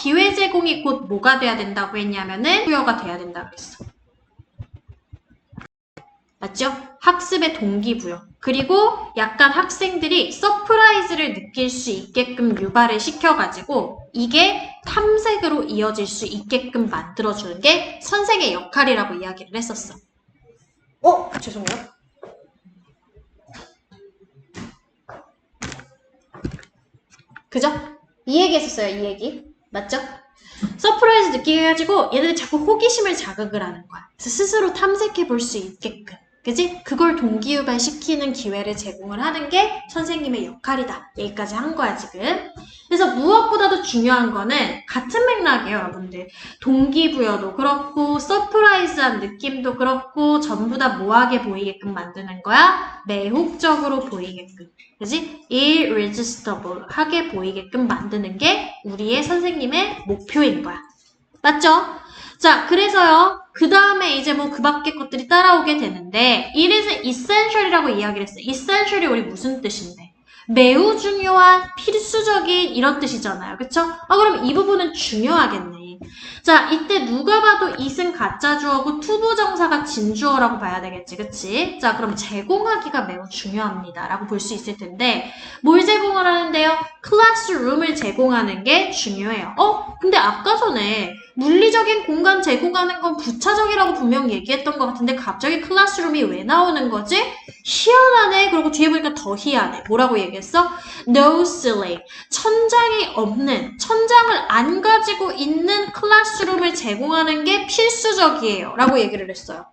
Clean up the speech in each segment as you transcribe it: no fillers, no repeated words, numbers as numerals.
기회 제공이 곧 뭐가 돼야 된다고 했냐면은 부여가 돼야 된다고 했어. 맞죠? 학습의 동기부여. 그리고 약간 학생들이 서프라이즈를 느낄 수 있게끔 유발을 시켜가지고 이게 탐색으로 이어질 수 있게끔 만들어주는 게 선생의 역할이라고 이야기를 했었어. 죄송해요. 그죠? 이 얘기 했었어요, 이 얘기. 맞죠? 서프라이즈 느끼게 해가지고 얘네들 자꾸 호기심을 자극을 하는 거야. 그래서 스스로 탐색해 볼 수 있게끔. 그지? 그걸 동기유발시키는 기회를 제공을 하는 게 선생님의 역할이다. 여기까지 한 거야, 지금. 그래서 무엇보다도 중요한 거는 같은 맥락이에요, 여러분들. 동기부여도 그렇고 서프라이즈한 느낌도 그렇고 전부 다 뭐하게 보이게끔 만드는 거야? 매혹적으로 보이게끔. 그지? irresistible 하게 보이게끔 만드는 게 우리의 선생님의 목표인 거야. 맞죠? 자, 그래서요. 그 다음에 이제 뭐 그 밖에 것들이 따라오게 되는데 it is essential이라고 이야기를 했어요. essential이 우리 무슨 뜻인데? 매우 중요한, 필수적인 이런 뜻이잖아요. 그쵸? 그럼 이 부분은 중요하겠네. 자, 이때 누가 봐도 it은 가짜 주어고 투부정사가 진주어라고 봐야 되겠지. 그치? 자, 그럼 제공하기가 매우 중요합니다. 라고 볼 수 있을 텐데 뭘 제공을 하는데요? 클래스룸을 제공하는 게 중요해요. 근데 아까 전에 물리적인 공간 제공하는 건 부차적이라고 분명 얘기했던 것 같은데 갑자기 클래스룸이 왜 나오는 거지? 희한하네. 그리고 뒤에 보니까 더 희한해. 뭐라고 얘기했어? No ceiling. 천장이 없는, 천장을 안 가지고 있는 클래스룸을 제공하는 게 필수적이에요. 라고 얘기를 했어요.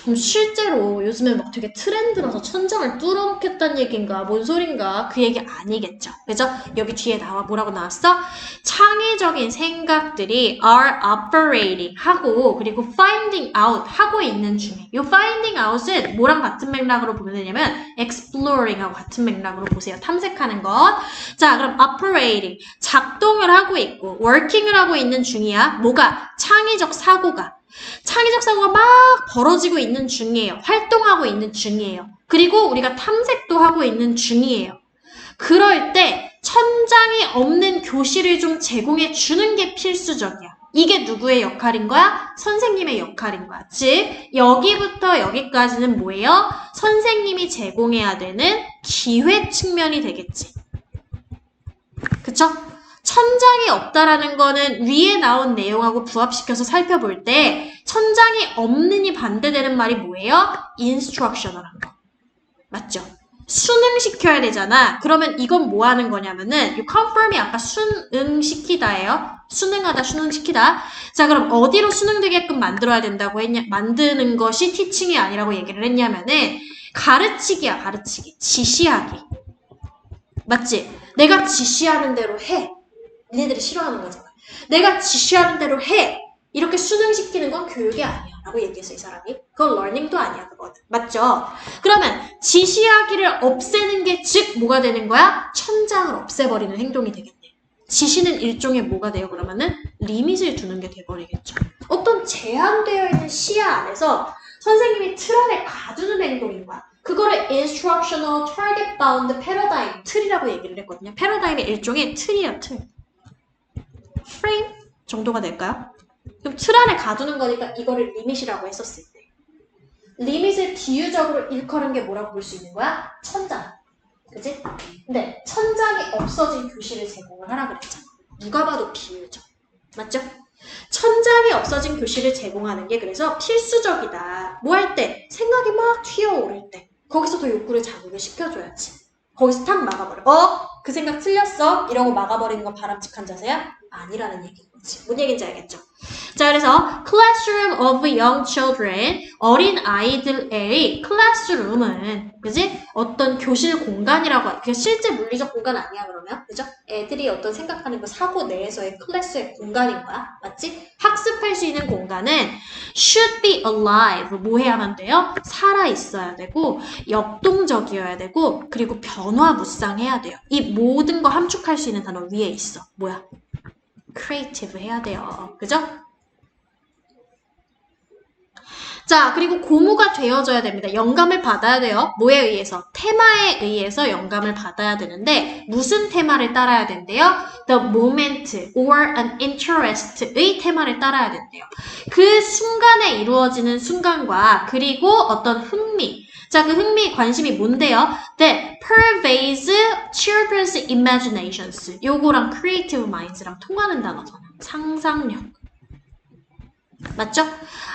그럼 실제로 요즘에 막 되게 트렌드라서 천장을 뚫어놓겠다는 얘기인가 뭔 소린가 그 얘기 아니겠죠. 그죠? 여기 뒤에 뭐라고 나왔어? 창의적인 생각들이 are operating 하고 그리고 finding out 하고 있는 중에 이 finding out은 뭐랑 같은 맥락으로 보면 되냐면 exploring하고 같은 맥락으로 보세요. 탐색하는 것. 자, 그럼 operating 작동을 하고 있고 working을 하고 있는 중이야. 뭐가? 창의적 사고가 막 벌어지고 있는 중이에요. 활동하고 있는 중이에요. 그리고 우리가 탐색도 하고 있는 중이에요. 그럴 때 천장이 없는 교실을 좀 제공해 주는 게 필수적이야. 이게 누구의 역할인 거야? 선생님의 역할인 거야. 즉 여기부터 여기까지는 뭐예요? 선생님이 제공해야 되는 기회 측면이 되겠지. 그쵸? 천장이 없다라는 거는 위에 나온 내용하고 부합시켜서 살펴볼 때 천장이 없는이 반대되는 말이 뭐예요? instructional한 거. 맞죠? 순응시켜야 되잖아. 그러면 이건 뭐 하는 거냐면은 이 confirm이 아까 순응시키다예요. 순응하다, 순응시키다. 자, 그럼 어디로 순응되게끔 만들어야 된다고 만드는 것이 티칭이 아니라고 얘기를 했냐면은 가르치기야, 가르치기. 지시하기. 맞지? 내가 지시하는 대로 해. 니네들이 싫어하는 거잖아. 내가 지시하는 대로 해. 이렇게 수능시키는 건 교육이 아니야. 라고 얘기했어, 이 사람이. 그건 러닝도 아니야, 그거는. 맞죠? 그러면 지시하기를 없애는 게 즉 뭐가 되는 거야? 천장을 없애버리는 행동이 되겠네. 지시는 일종의 뭐가 돼요, 그러면은? 리밋을 두는 게 돼버리겠죠. 어떤 제한되어 있는 시야 안에서 선생님이 틀 안에 가두는 행동인 거야. 그거를 instructional target bound paradigm, 틀이라고 얘기를 했거든요. 패러다임의 일종의 틀이야, 틀. 프레임 정도가 될까요? 그럼 틀 안에 가두는 거니까 이거를 리밋이라고 했었을 때 리밋을 비유적으로 일컬은 게 뭐라고 볼 수 있는 거야? 천장. 그치? 근데 천장이 없어진 교실을 제공을 하라 그랬잖아. 누가 봐도 비유적. 맞죠? 천장이 없어진 교실을 제공하는 게 그래서 필수적이다. 뭐 할 때? 생각이 막 튀어오를 때. 거기서 더 욕구를 자극을 시켜줘야지. 거기서 탁 막아버려. 그 생각 틀렸어? 이러고 막아버리는 건 바람직한 자세야? 아니라는 얘기인 거지. 뭔 얘기인지 알겠죠? 자, 그래서 classroom of young children, 어린 아이들의 classroom은 그지? 어떤 교실 공간이라고 그게 실제 물리적 공간 아니야 그러면? 그죠? 애들이 어떤 생각하는 그 사고 내에서의 클래스의 공간인 거야. 맞지? 학습할 수 있는 공간은 should be alive. 뭐 해야만 돼요? 살아 있어야 되고 역동적이어야 되고 그리고 변화무쌍해야 돼요. 이 모든 거 함축할 수 있는 단어 위에 있어. 뭐야? creative 해야 돼요. 그죠? 자, 그리고 고무가 되어줘야 됩니다. 영감을 받아야 돼요. 뭐에 의해서? 테마에 의해서 영감을 받아야 되는데 무슨 테마를 따라야 된대요? The moment or an interest의 테마를 따라야 된대요. 그 순간에 이루어지는 순간과 그리고 어떤 흥미. 자, 그 흥미, 관심이 뭔데요? That pervades children's imaginations. 요거랑 creative minds랑 통하는 단어잖아요. 상상력. 맞죠?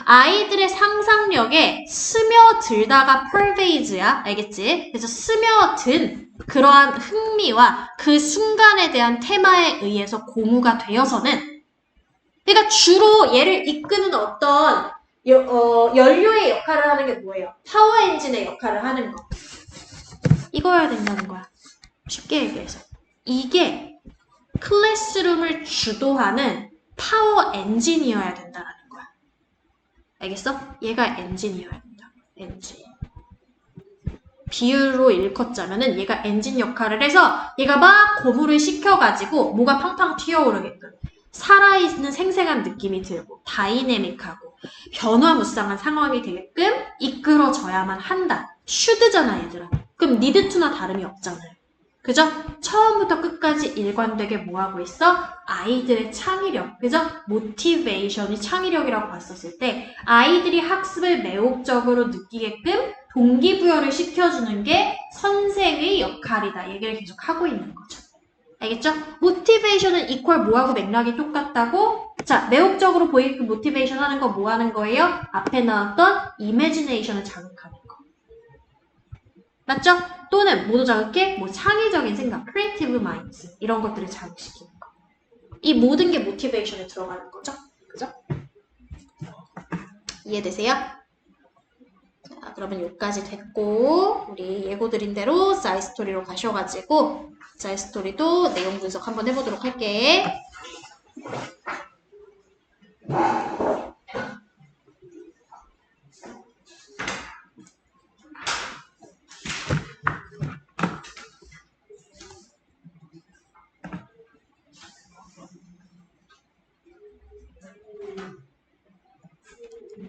아이들의 상상력에 스며들다가 pervade야. 알겠지? 그래서 스며든 그러한 흥미와 그 순간에 대한 테마에 의해서 고무가 되어서는 그러니까 주로 얘를 이끄는 어떤 연료의 역할을 하는 게 뭐예요? 파워 엔진의 역할을 하는 거. 이거여야 된다는 거야. 쉽게 얘기해서. 이게 클래스룸을 주도하는 파워 엔진이어야 된다라는 거야. 알겠어? 얘가 엔진이어야 된다. 엔진. 비율로 일컫자면은 얘가 엔진 역할을 해서 얘가 막 고무를 식혀가지고 뭐가 팡팡 튀어오르게끔 살아있는 생생한 느낌이 들고 다이내믹하고 변화무쌍한 상황이 되게끔 이끌어져야만 한다. 슈드잖아 얘들아. 그럼 니드투나 다름이 없잖아요. 그죠? 처음부터 끝까지 일관되게 뭐하고 있어? 아이들의 창의력, 그죠? 모티베이션이 창의력이라고 봤었을 때 아이들이 학습을 매혹적으로 느끼게끔 동기부여를 시켜주는 게 선생의 역할이다. 얘기를 계속 하고 있는 거죠. 알겠죠? 모티베이션은 이퀄 뭐하고 맥락이 똑같다고? 자, 매혹적으로 보이게끔 모티베이션 하는 거 뭐 하는 거예요? 앞에 나왔던 이미지네이션을 자극하는 거. 맞죠? 또는 뭐도 자극해? 뭐 창의적인 생각, creative minds 이런 것들을 자극시키는 거. 이 모든 게 모티베이션에 들어가는 거죠. 그죠? 이해되세요? 자, 그러면 여기까지 됐고 우리 예고드린 대로 사이스토리로 가셔가지고 사이스토리도 내용 분석 한번 해보도록 할게.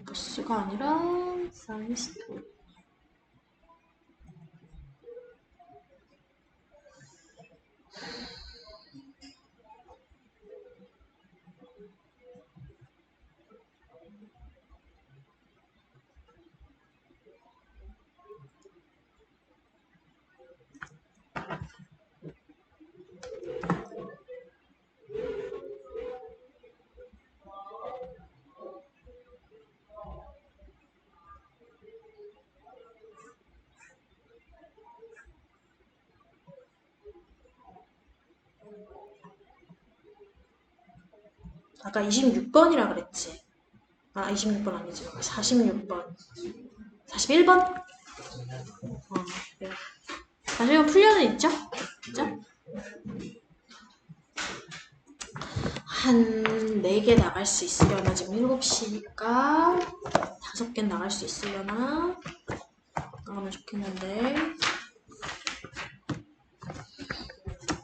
버스가 아니라 사이스토리. 아까 26번이라 그랬지. 아, 26번 아니지. 46번. 41번? 네. 41번 풀려는 있죠? 그죠? 한 4개 나갈 수 있으려나? 지금 7시니까 5개 나갈 수 있으려나? 나가면 좋겠는데.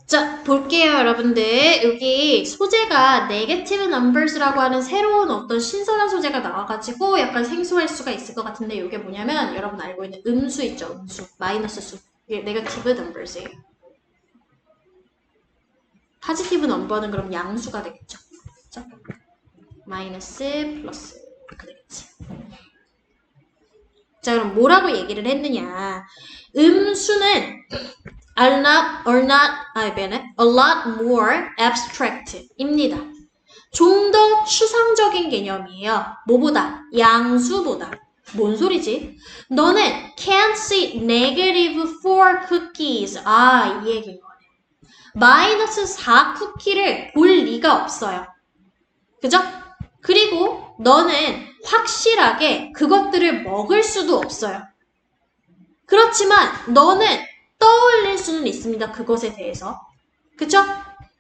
자, 볼게요, 여러분들. 여기 소재가 네게티브 넘버스라고 하는 새로운 어떤 신선한 소재가 나와가지고 약간 생소할 수가 있을 것 같은데 이게 뭐냐면 여러분 알고 있는 음수 있죠? 음수. 마이너스 수. 이게 네게티브 넘버스예요. 포지티브 넘버는 그럼 양수가 되겠죠? 그렇죠? 마이너스 플러스 이렇게 되겠지. 자, 그럼 뭐라고 얘기를 했느냐? 음수는 a lot more abstract입니다. 좀 더 추상적인 개념이에요. 뭐보다? 양수보다. 뭔 소리지? 너는 can't see negative 4 cookies. 아, 이 얘기인 거네. 마이너스 4 쿠키를 볼 리가 없어요. 그죠? 그리고 너는 확실하게 그것들을 먹을 수도 없어요. 그렇지만 너는 떠올릴 수는 있습니다. 그것에 대해서. 그쵸?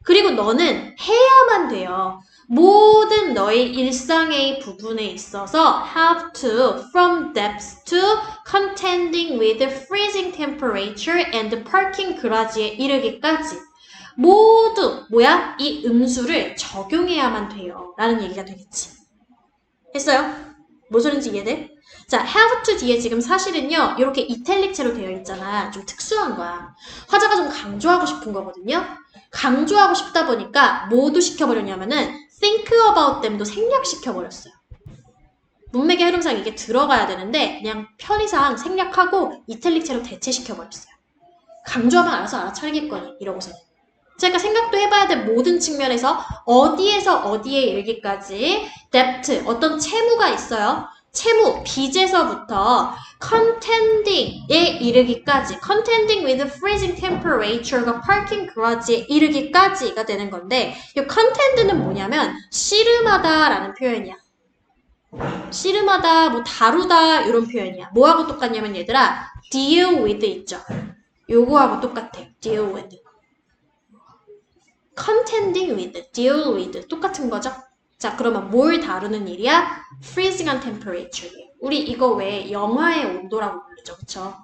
그리고 너는 해야만 돼요. 모든 너의 일상의 부분에 있어서 have to, from depth to contending with freezing temperature and parking garage에 이르기까지 모두 뭐야? 이 음수를 적용해야만 돼요. 라는 얘기가 되겠지. 했어요? 뭔 소린지 이해돼? 자, have to 뒤에 지금 사실은요, 이렇게 이탈릭체로 되어 있잖아. 좀 특수한 거야. 화자가 좀 강조하고 싶은 거거든요. 강조하고 싶다 보니까 뭐도 시켜버렸냐면은 think about them도 생략시켜버렸어요. 문맥의 흐름상 이게 들어가야 되는데 그냥 편의상 생략하고 이탈릭체로 대체시켜버렸어요. 강조하면 알아서 알아차리겠거니 이러고서. 제가 생각도 해봐야 될 모든 측면에서 어디에서 어디에 이르기까지 depth, 어떤 채무가 있어요. 채무, 빚에서부터 contending에 이르기까지 contending with freezing temperature가 parking garage에 이르기까지가 되는 건데 이 contend는 뭐냐면 씨름하다라는 표현이야. 씨름하다, 뭐 다루다 이런 표현이야. 뭐하고 똑같냐면 얘들아 deal with 있죠. 요거하고 똑같아요. deal with. contending with, deal with 똑같은 거죠. 자, 그러면 뭘 다루는 일이야? freezing한 temperature. 우리 이거 왜 영하의 온도라고 부르죠, 그쵸?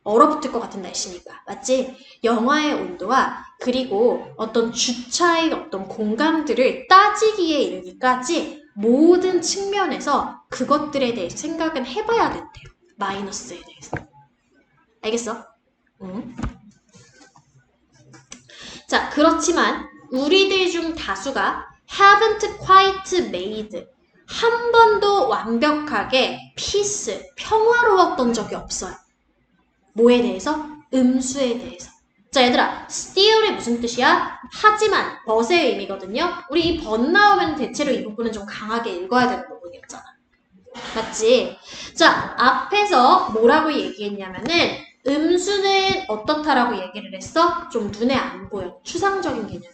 얼어붙을 것 같은 날씨니까, 맞지? 영하의 온도와 그리고 어떤 주차의 어떤 공간들을 따지기에 이르기까지 모든 측면에서 그것들에 대해 생각은 해봐야 된대요. 마이너스에 대해서. 알겠어? 응? 자, 그렇지만 우리들 중 다수가 haven't quite made 한 번도 완벽하게 peace, 평화로웠던 적이 없어요. 뭐에 대해서? 음수에 대해서. 자, 얘들아, still이 무슨 뜻이야? 하지만, but의 의미거든요. 우리 이 but 나오면 대체로 이 부분은 좀 강하게 읽어야 되는 부분이었잖아. 맞지? 자, 앞에서 뭐라고 얘기했냐면은 음수는 어떻다라고 얘기를 했어? 좀 눈에 안 보여. 추상적인 개념이야.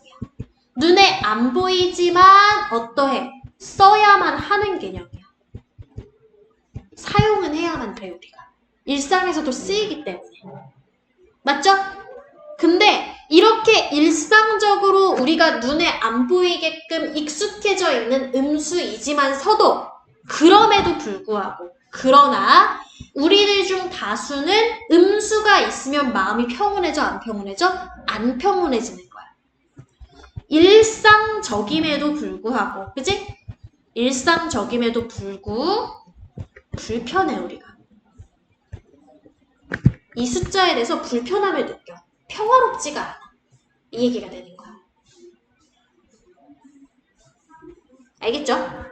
눈에 안 보이지만 어떠해? 써야만 하는 개념이야. 사용은 해야만 돼, 우리가. 일상에서도 쓰이기 때문에. 맞죠? 근데 이렇게 일상적으로 우리가 눈에 안 보이게끔 익숙해져 있는 음수이지만서도 그럼에도 불구하고 그러나 우리들 중 다수는 음수가 있으면 마음이 평온해져 안 평온해져? 안 평온해지는 거야. 일상적임에도 불구하고 그치? 일상적임에도 불편해 우리가. 이 숫자에 대해서 불편함을 느껴. 평화롭지가 않아. 이 얘기가 되는 거야. 알겠죠?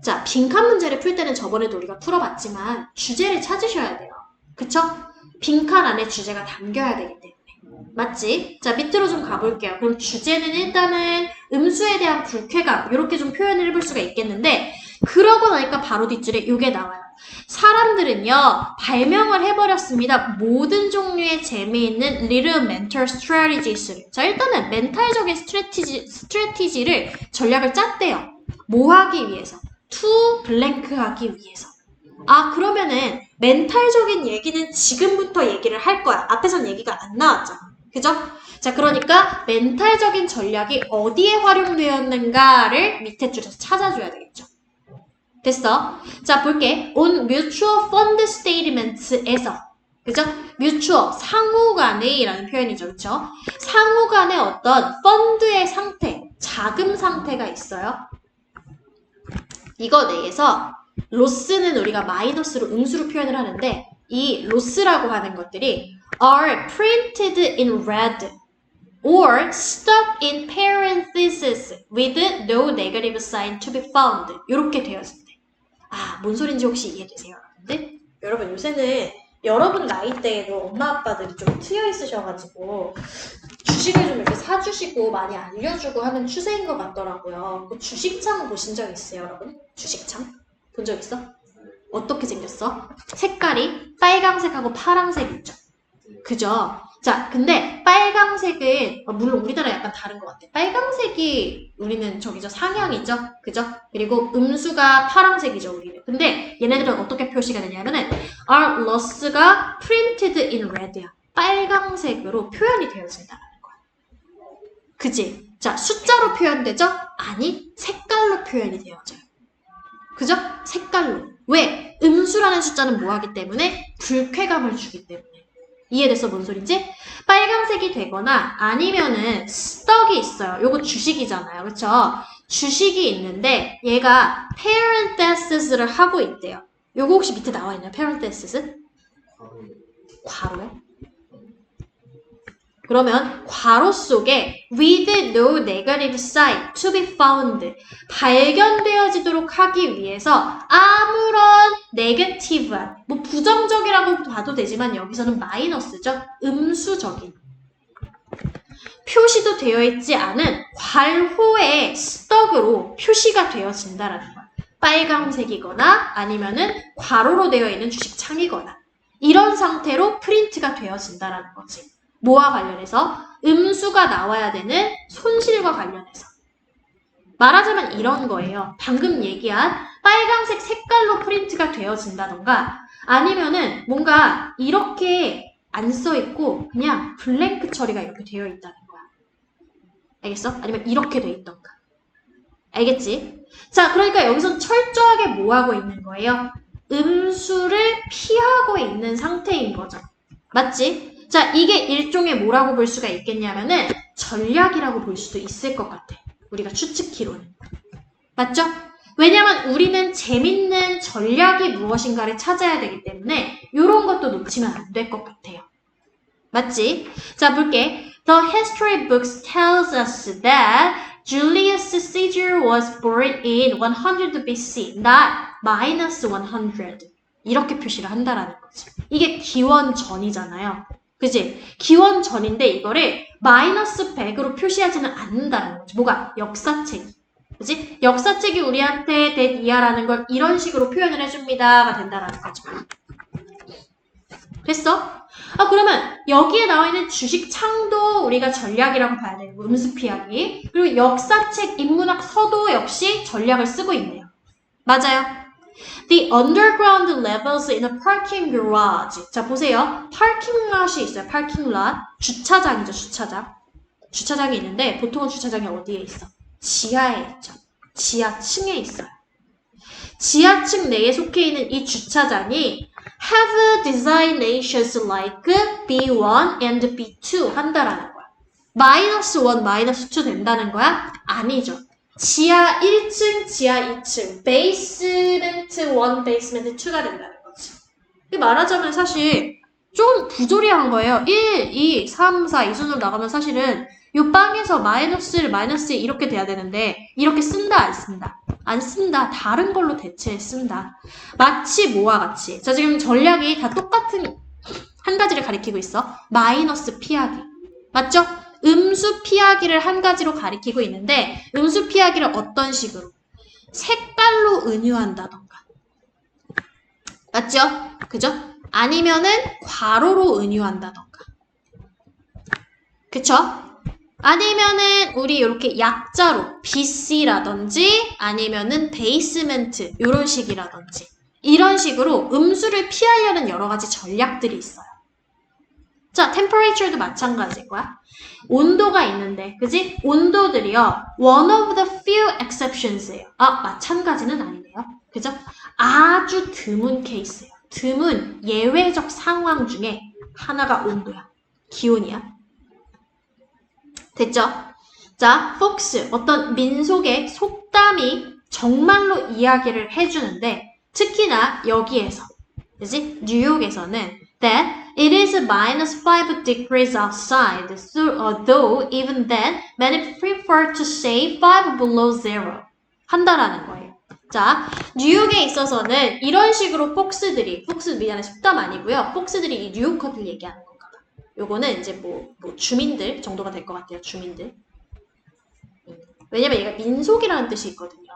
자, 빈칸 문제를 풀 때는 저번에도 우리가 풀어봤지만 주제를 찾으셔야 돼요. 그쵸? 빈칸 안에 주제가 담겨야 되기 때문에. 맞지? 자, 밑으로 좀 가볼게요. 그럼 주제는 일단은 음수에 대한 불쾌감 이렇게 좀 표현을 해볼 수가 있겠는데 그러고 나니까 바로 뒷줄에 이게 나와요. 사람들은요 발명을 해버렸습니다. 모든 종류의 재미있는 little mental strategies를. 자, 일단은 멘탈적인 스트래티지를 전략을 짰대요. 뭐 하기 위해서? to blank 하기 위해서. 아, 그러면은 멘탈적인 얘기는 지금부터 얘기를 할 거야. 앞에선 얘기가 안 나왔잖아. 그죠? 자, 그러니까 멘탈적인 전략이 어디에 활용되었는가를 밑에 줄에서 찾아줘야 되겠죠. 됐어? 자, 볼게. on mutual fund statements에서 그죠? mutual, 상호간의 라는 표현이죠. 그쵸? 상호간의 어떤 펀드의 상태, 자금 상태가 있어요. 이거 내에서 로스는 우리가 마이너스로 음수로 표현을 하는데 이 로스라고 하는 것들이 are printed in red or stuck in parentheses with no negative sign to be found. 이렇게 되었을 때. 아, 뭔 소린지 혹시 이해되세요? 여러분들? 여러분 요새는 여러분 나이대에도 엄마 아빠들이 좀 트여 있으셔가지고 주식을 좀 이렇게 사주시고 많이 알려주고 하는 추세인 것 같더라고요. 그 주식창 보신 적 있어요, 여러분? 주식창? 본 적 있어? 어떻게 생겼어? 색깔이 빨강색하고 파랑색 있죠? 그죠? 자, 근데 빨강색은 물론 우리나라 약간 다른 것 같아. 빨강색이 우리는 저기죠, 상향이죠? 그죠? 그리고 음수가 파랑색이죠, 우리는. 근데 얘네들은 어떻게 표시가 되냐면은 are loss가 printed in red야. 빨강색으로 표현이 되어진다는 거야. 그지? 자, 숫자로 표현되죠? 아니, 색깔로 표현이 되어져요. 그죠? 색깔로. 왜? 음수라는 숫자는 뭐 하기 때문에? 불쾌감을 주기 때문에. 이해됐어? 뭔 소린지? 빨간색이 되거나 아니면은 스떡이 있어요. 요거 주식이잖아요. 그쵸? 주식이 있는데 얘가 parentheses를 하고 있대요. 요거 혹시 밑에 나와 있나요? parentheses? 괄호요? 그러면 괄호 속에 with no negative sign to be found 발견되어지도록 하기 위해서 아무런 negative한 뭐 부정적이라고 봐도 되지만 여기서는 마이너스죠. 음수적인 표시도 되어 있지 않은 괄호의 스덕으로 표시가 되어진다라는 거야. 빨강색이거나 아니면은 괄호로 되어 있는 주식 창이거나 이런 상태로 프린트가 되어진다라는 거지. 뭐와 관련해서? 음수가 나와야 되는 손실과 관련해서. 말하자면 이런 거예요. 방금 얘기한 빨강색 색깔로 프린트가 되어진다던가 아니면은 뭔가 이렇게 안 써있고 그냥 블랭크 처리가 이렇게 되어 있다는 거야. 알겠어? 아니면 이렇게 돼 있던가. 알겠지? 자, 그러니까 여기서 철저하게 뭐 하고 있는 거예요? 음수를 피하고 있는 상태인 거죠. 맞지? 자, 이게 일종의 뭐라고 볼 수가 있겠냐면은 전략이라고 볼 수도 있을 것 같아. 우리가 추측키로는. 맞죠? 왜냐면 우리는 재밌는 전략이 무엇인가를 찾아야 되기 때문에 이런 것도 놓치면 안 될 것 같아요. 맞지? 자, 볼게. The history books tells us that Julius Caesar was born in 100 BC, not minus 100. 이렇게 표시를 한다라는 거지. 이게 기원 전이잖아요. 그지? 기원 전인데 이거를 마이너스 100으로 표시하지는 않는다는 거지. 뭐가? 역사책이. 그지? 역사책이 우리한테 that year라는 걸 이런 식으로 표현을 해줍니다가 된다라는 거죠. 됐어? 그러면 여기에 나와 있는 주식 창도 우리가 전략이라고 봐야 되고 음수 피하기. 그리고 역사책, 인문학 서도 역시 전략을 쓰고 있네요. 맞아요. The underground levels in a parking garage. 자, 보세요. parking lot이 있어요. parking lot. 주차장이죠, 주차장. 주차장이 있는데 보통은 주차장이 어디에 있어? 지하에 있죠. 지하층에 있어요. 지하층 내에 속해 있는 이 주차장이 have designations like B1 and B2 한다라는 거야. 마이너스 1, 마이너스 2 된다는 거야? 아니죠. 지하 1층, 지하 2층, 베이스멘트 1, 베이스멘트 2가 된다는 거지. 말하자면 사실 좀 부조리한 거예요. 1, 2, 3, 4 이 순으로 나가면 사실은 이 빵에서 마이너스 1, 마이너스 2 이렇게 돼야 되는데 이렇게 쓴다, 안 쓴다? 안 쓴다. 다른 걸로 대체했습니다. 마치 뭐와 같이. 자, 지금 전략이 다 똑같은 한 가지를 가리키고 있어. 마이너스 피하기. 맞죠? 음수 피하기를 한 가지로 가리키고 있는데 음수 피하기를 어떤 식으로? 색깔로 은유한다던가. 맞죠? 그죠? 아니면은 괄호로 은유한다던가. 그쵸? 아니면은 우리 이렇게 약자로 BC라든지 아니면은 베이스멘트 이런 식이라든지 이런 식으로 음수를 피하려는 여러 가지 전략들이 있어요. 자, temperature도 마찬가지일 거야. 온도가 있는데, 그지? 온도들이요. one of the few exceptions예요. 마찬가지는 아니네요. 그죠? 아주 드문 케이스예요. 드문 예외적 상황 중에 하나가 온도야. 기온이야. 됐죠? 자, 폭스, 어떤 민속의 속담이 정말로 이야기를 해주는데 특히나 여기에서, 그지? 뉴욕에서는 that it is minus 5 degrees outside, though even then many prefer to say 5 below zero 한다라는 거예요. 자, 뉴욕에 있어서는 이런 식으로 폭스 미안해, 속담 아니고요. 폭스들이 이 뉴요커들 얘기하는 건가 봐. 요거는 이제 뭐 주민들 정도가 될 것 같아요. 주민들. 왜냐면 얘가 민속이라는 뜻이 있거든요.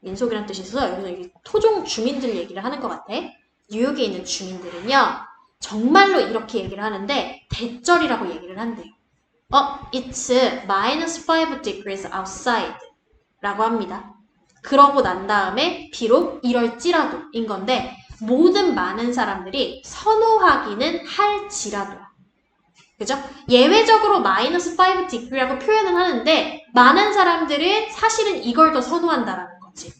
민속이라는 뜻이 있어서 여기서 이 토종 주민들 얘기를 하는 것 같아. 뉴욕에 있는 주민들은요. 정말로 이렇게 얘기를 하는데 대절이라고 얘기를 한대요. It's minus 5 degrees outside 라고 합니다. 그러고 난 다음에 비록 이럴지라도 인 건데 모든 많은 사람들이 선호하기는 할지라도야. 그죠? 예외적으로 마이너스 5 degree라고 표현은 하는데 많은 사람들은 사실은 이걸 더 선호한다라는 거지.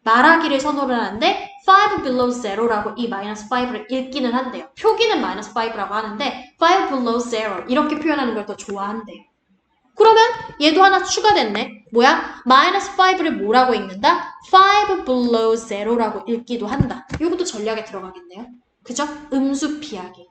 말하기를 선호를 하는데 5 below zero라고 이 마이너스 5를 읽기는 한대요. 표기는 마이너스 5라고 하는데 5 below zero 이렇게 표현하는 걸 더 좋아한대요. 그러면 얘도 하나 추가됐네. 뭐야? -5를 뭐라고 읽는다? 5 below zero라고 읽기도 한다. 이것도 전략에 들어가겠네요. 그죠? 음수 피하기.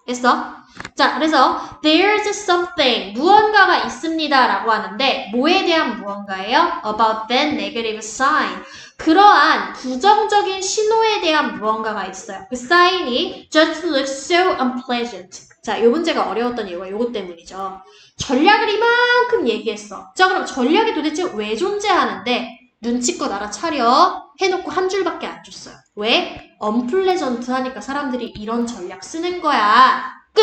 됐어? 자, 그래서 there's something, 무언가가 있습니다 라고 하는데 뭐에 대한 무언가예요? About that negative sign. 그러한 부정적인 신호에 대한 무언가가 있어요. 그 사인이 just looks so unpleasant. 자, 요 문제가 어려웠던 이유가 요거 때문이죠. 전략을 이만큼 얘기했어. 자, 그럼 전략이 도대체 왜 존재하는데 눈치껏 알아차려 해놓고 한 줄밖에 안 줬어요. 왜? 언플레전트 하니까 사람들이 이런 전략 쓰는 거야. 끝!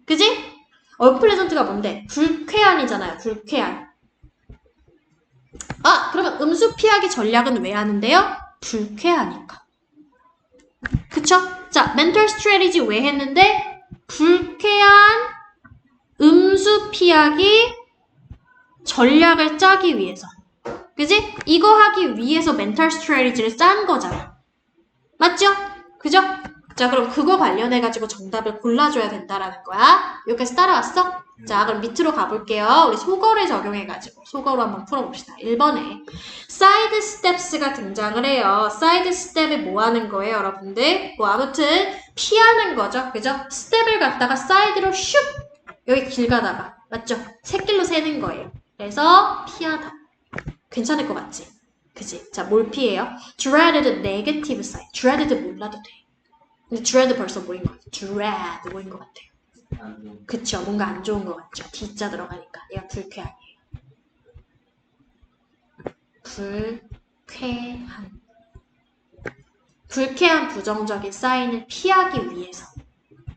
그지? 언플레전트가 뭔데? 불쾌한이잖아요. 불쾌한. 아, 그러면 음수 피하기 전략은 왜 하는데요? 불쾌하니까. 그쵸? 자, 멘털 스트래티지 왜 했는데? 불쾌한 음수 피하기 전략을 짜기 위해서. 그지? 이거 하기 위해서 멘탈 스트래티지를 짠 거잖아. 맞죠? 그죠? 자, 그럼 그거 관련해가지고 정답을 골라줘야 된다라는 거야. 여기까지 따라왔어? 자, 그럼 밑으로 가볼게요. 우리 소거를 적용해가지고 소거로 한번 풀어봅시다. 1번에 사이드 스텝스가 등장을 해요. 사이드 스텝이 뭐 하는 거예요, 여러분들? 뭐 아무튼 피하는 거죠. 그죠? 스텝을 갖다가 사이드로 슉! 여기 길 가다가 맞죠? 새길로 새는 거예요. 그래서 피하다. 괜찮을 것 같지? 그치? 자, 뭘 피해요? dreaded negative sign. dreaded 몰라도 돼. 근데 dread 벌써 뭐인 것 같아? dread 뭐인 것 같아요? 그쵸? 뭔가 안 좋은 것 같죠? D자 들어가니까. 얘가 불쾌하게. 불쾌한. 불쾌한 부정적인 사인을 피하기 위해서.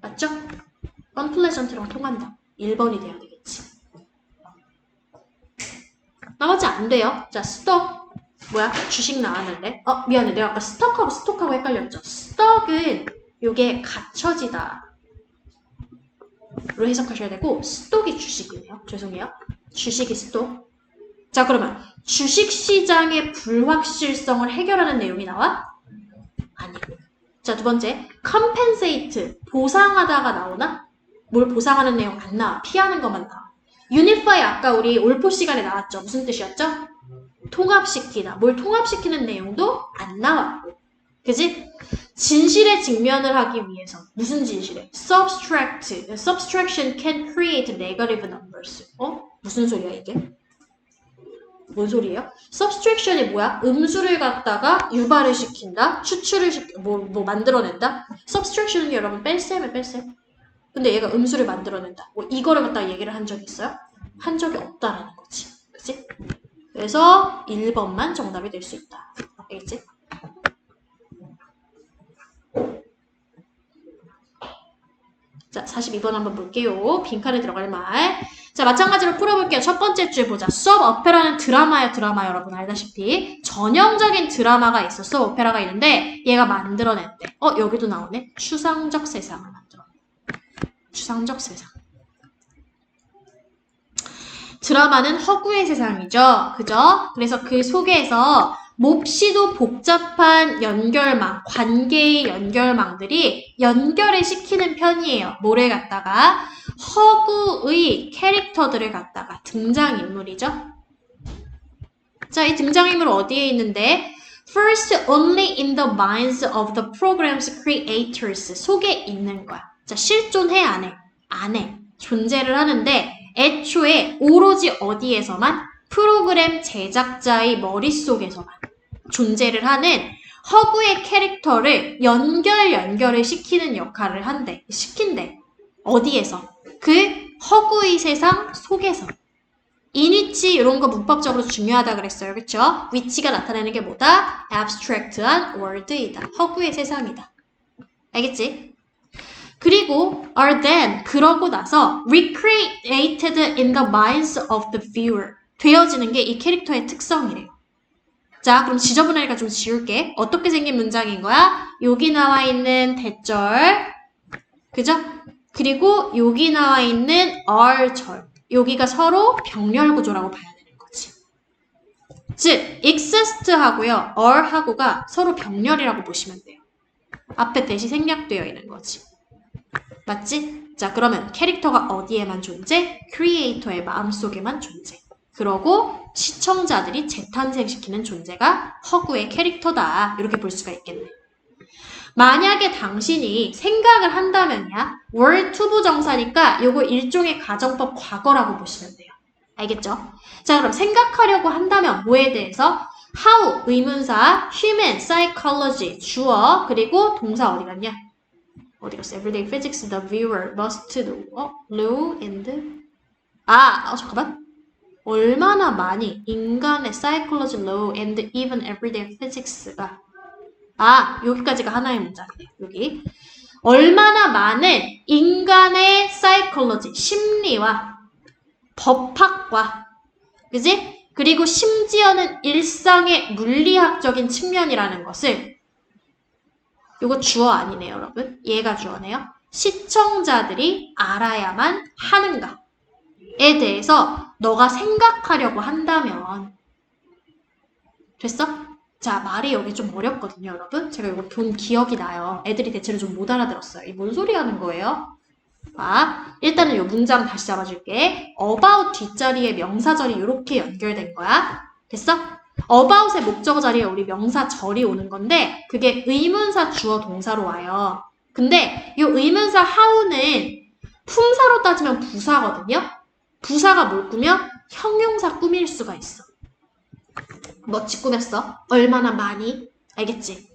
맞죠? unpleasant랑 통한다. 1번이 돼야 되겠지. 나머지 안 돼요. 자, 스톡. 뭐야? 주식 나왔는데. 미안해. 내가 아까 스톡하고 스톡하고 헷갈렸죠. 스톡은 요게 갇혀지다. 로 해석하셔야 되고 스톡이 주식이네요. 죄송해요. 주식이 스톡. 자, 그러면 주식시장의 불확실성을 해결하는 내용이 나와? 아니고. 자, 두 번째. compensate. 보상하다가 나오나? 뭘 보상하는 내용 안 나와. 피하는 것만 나와. unify 아까 우리 올포 시간에 나왔죠. 무슨 뜻이었죠? 통합시키다. 뭘 통합시키는 내용도 안 나왔고. 그지? 진실의 직면을 하기 위해서. 무슨 진실에? subtract. subtraction can create negative numbers. 무슨 소리야 이게? 뭔 소리예요? subtraction이 뭐야? 음수를 갖다가 유발을 시킨다? 추출을 뭐 만들어낸다? subtraction은 여러분 뺄셈에 뺄셈. 근데 얘가 음수를 만들어낸다. 뭐 이거를 갖다가 얘기를 한 적이 있어요? 한 적이 없다라는 거지. 그치? 그래서 1번만 정답이 될 수 있다. 알겠지? 자, 42번 한번 볼게요. 빈칸에 들어갈 말. 자, 마찬가지로 풀어볼게요. 첫 번째 줄 보자. 수업 오페라는 드라마 여러분 알다시피. 전형적인 드라마가 있어. 수업 오페라가 있는데 얘가 만들어낸대. 여기도 나오네. 추상적 세상을 만들어. 추상적 세상. 드라마는 허구의 세상이죠. 그죠? 그래서 그 속에서 몹시도 복잡한 연결망, 관계의 연결망들이 연결을 시키는 편이에요. 뭐를 갖다가 허구의 캐릭터들을 갖다가 등장인물이죠. 자, 이 등장인물 어디에 있는데? First only in the minds of the program's creators 속에 있는 거야. 자, 실존해 안 해? 안 해. 존재를 하는데 애초에 오로지 어디에서만? 프로그램 제작자의 머릿속에서만 존재를 하는 허구의 캐릭터를 연결을 시키는 역할을 시킨대. 어디에서? 그 허구의 세상 속에서. 인위치 이런 거 문법적으로 중요하다 그랬어요. 그쵸? 위치가 나타내는 게 뭐다? abstract한 word이다. 허구의 세상이다. 알겠지? 그리고 are then 그러고 나서 recreated in the minds of the viewer 되어지는 게 이 캐릭터의 특성이래요. 자, 그럼 지저분하니까 좀 지울게. 어떻게 생긴 문장인 거야? 여기 나와 있는 대절, 그죠? 그리고 여기 나와 있는 are절. 여기가 서로 병렬 구조라고 봐야 되는 거지. 즉, exist하고요, are하고가 서로 병렬이라고 보시면 돼요. 앞에 대시 생략되어 있는 거지. 맞지? 자, 그러면 캐릭터가 어디에만 존재? 크리에이터의 마음속에만 존재. 그러고 시청자들이 재탄생시키는 존재가 허구의 캐릭터다. 이렇게 볼 수가 있겠네. 만약에 당신이 생각을 한다면야 were 투부정사니까 요거 일종의 가정법 과거라고 보시면 돼요. 알겠죠? 자, 그럼 생각하려고 한다면 뭐에 대해서? how 의문사, human, psychology 주어, 그리고 동사 어디 갔냐? 어디 갔어? everyday physics the viewer must know and 잠깐만. 얼마나 많이 인간의 psychology law and even everyday physics가 여기까지가 하나의 문장이네요. 여기 얼마나 많은 인간의 psychology 심리와 법학과 그지? 그리고 심지어는 일상의 물리학적인 측면이라는 것을 이거 주어 아니네요, 여러분. 얘가 주어네요. 시청자들이 알아야만 하는가에 대해서 너가 생각하려고 한다면 됐어? 자, 말이 여기 좀 어렵거든요, 여러분. 제가 이거 본 기억이 나요. 애들이 대체로 좀 못 알아들었어요. 이 뭔 소리 하는 거예요? 일단은 이 문장 다시 잡아줄게. about 뒷자리에 명사절이 이렇게 연결된 거야. 됐어? about의 목적어 자리에 우리 명사절이 오는 건데 그게 의문사 주어 동사로 와요. 근데 이 의문사 how는 품사로 따지면 부사거든요. 부사가 뭘 꾸며? 형용사 꾸밀 수가 있어. 뭐지 꾸몄어? 얼마나 많이? 알겠지?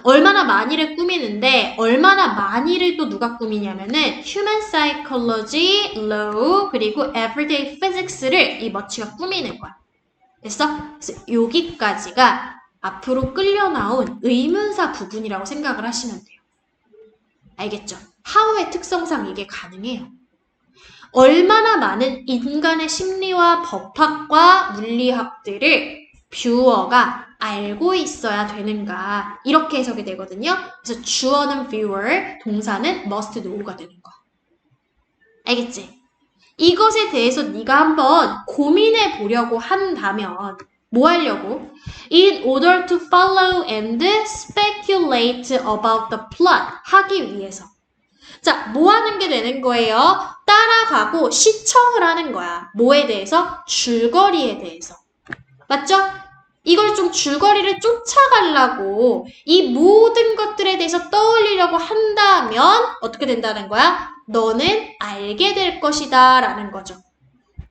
얼마나 많이를 꾸미는데 얼마나 많이를 또 누가 꾸미냐면은 human psychology, law, 그리고 everyday physics를 이 머치가 꾸미는 거야. 됐어? 그래서 여기까지가 앞으로 끌려 나온 의문사 부분이라고 생각을 하시면 돼요. 알겠죠? how의 특성상 이게 가능해요. 얼마나 많은 인간의 심리와 법학과 물리학들을 뷰어가 알고 있어야 되는가 이렇게 해석이 되거든요. 그래서 주어는 viewer, 동사는 must know가 되는 거야. 알겠지? 이것에 대해서 네가 한번 고민해 보려고 한다면 뭐 하려고? In order to follow and speculate about the plot 하기 위해서 자, 뭐 하는 게 되는 거예요? 따라가고 시청을 하는 거야. 뭐에 대해서? 줄거리에 대해서. 맞죠? 이걸 좀 줄거리를 쫓아가려고 이 모든 것들에 대해서 떠올리려고 한다면 어떻게 된다는 거야? 너는 알게 될 것이다 라는 거죠.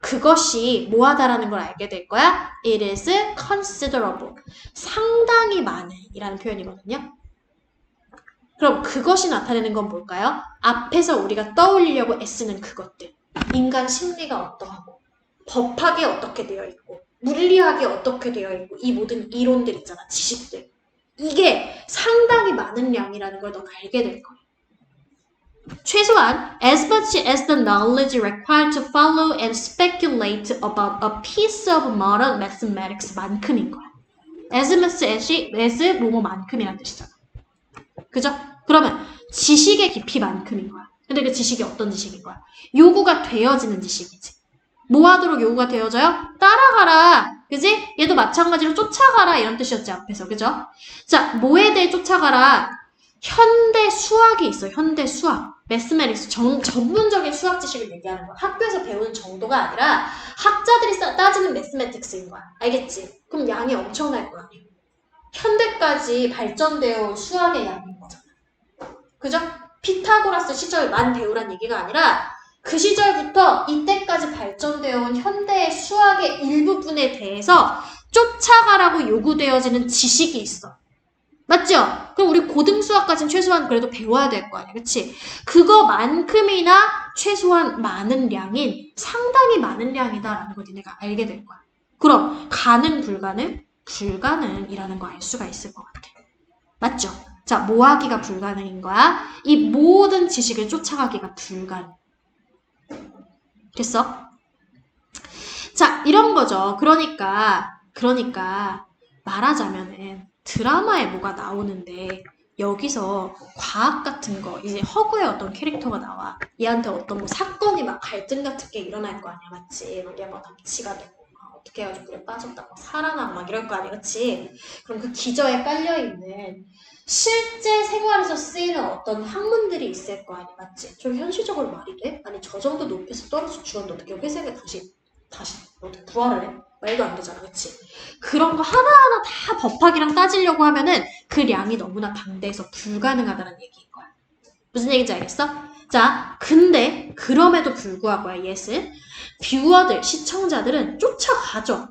그것이 뭐하다라는 걸 알게 될 거야? It is considerable. 상당히 많은 이라는 표현이거든요. 그럼 그것이 나타내는 건 뭘까요? 앞에서 우리가 떠올리려고 애쓰는 그것들. 인간 심리가 어떠하고 법학이 어떻게 되어 있고 물리학이 어떻게 되어 있고 이 모든 이론들 있잖아. 지식들. 이게 상당히 많은 양이라는 걸 너가 알게 될 거야. 최소한 as much as the knowledge required to follow and speculate about a piece of modern mathematics 만큼인 거야. as much as 뭐뭐만큼이라는 뜻이잖아. 그죠? 그러면 지식의 깊이만큼인 거야. 근데 그 지식이 어떤 지식인 거야? 요구가 되어지는 지식이지. 뭐 하도록 요구가 되어져요? 따라가라. 그지? 얘도 마찬가지로 쫓아가라 이런 뜻이었지 앞에서. 그죠? 자, 뭐에 대해 쫓아가라? 현대 수학이 있어. 현대 수학. 매스메릭스 전문적인 수학 지식을 얘기하는 거야. 학교에서 배우는 정도가 아니라 학자들이 따지는 매스메틱스인 거야. 알겠지? 그럼 양이 엄청날 거 아니야. 현대까지 발전되어 온 수학의 양인 거잖아. 그죠? 피타고라스 시절만 배우란 얘기가 아니라 그 시절부터 이때까지 발전되어 온 현대의 수학의 일부분에 대해서 쫓아가라고 요구되어지는 지식이 있어. 맞죠? 그럼 우리 고등수학까지는 최소한 그래도 배워야 될 거 아니야. 그치? 그거만큼이나 최소한 많은 양인 상당히 많은 양이다라는 걸 니네가 알게 될 거야. 그럼 가능 불가능? 불가능이라는 거 알 수가 있을 것 같아. 맞죠? 자, 뭐 하기가 불가능인 거야? 이 모든 지식을 쫓아가기가 불가능. 됐어? 자, 이런 거죠. 그러니까 말하자면은 드라마에 뭐가 나오는데 여기서 과학 같은 거 이제 허구의 어떤 캐릭터가 나와. 얘한테 어떤 뭐 사건이 막 갈등 같은 게 일어날 거 아니야. 맞지? 막 얘가 납치가 되고 어떻게 해가지고 물에 빠졌다가 막 살아나고 막 이럴 거 아니야, 그치? 그럼 그 기저에 깔려있는 실제 생활에서 쓰이는 어떤 학문들이 있을 거 아니야, 맞지? 좀 현실적으로 말이 돼? 아니 저 정도 높이에서 떨어져 죽었는데 어떻게 회색에 다시 어떻게 부활을 해? 말도 안 되잖아, 그치? 그런 거 하나하나 다 법학이랑 따지려고 하면은 그 량이 너무나 방대해서 불가능하다는 얘기인 거야. 무슨 얘기인지 알겠어? 자, 근데 그럼에도 불구하고야, 예스. 뷰어들, 시청자들은 쫓아가죠.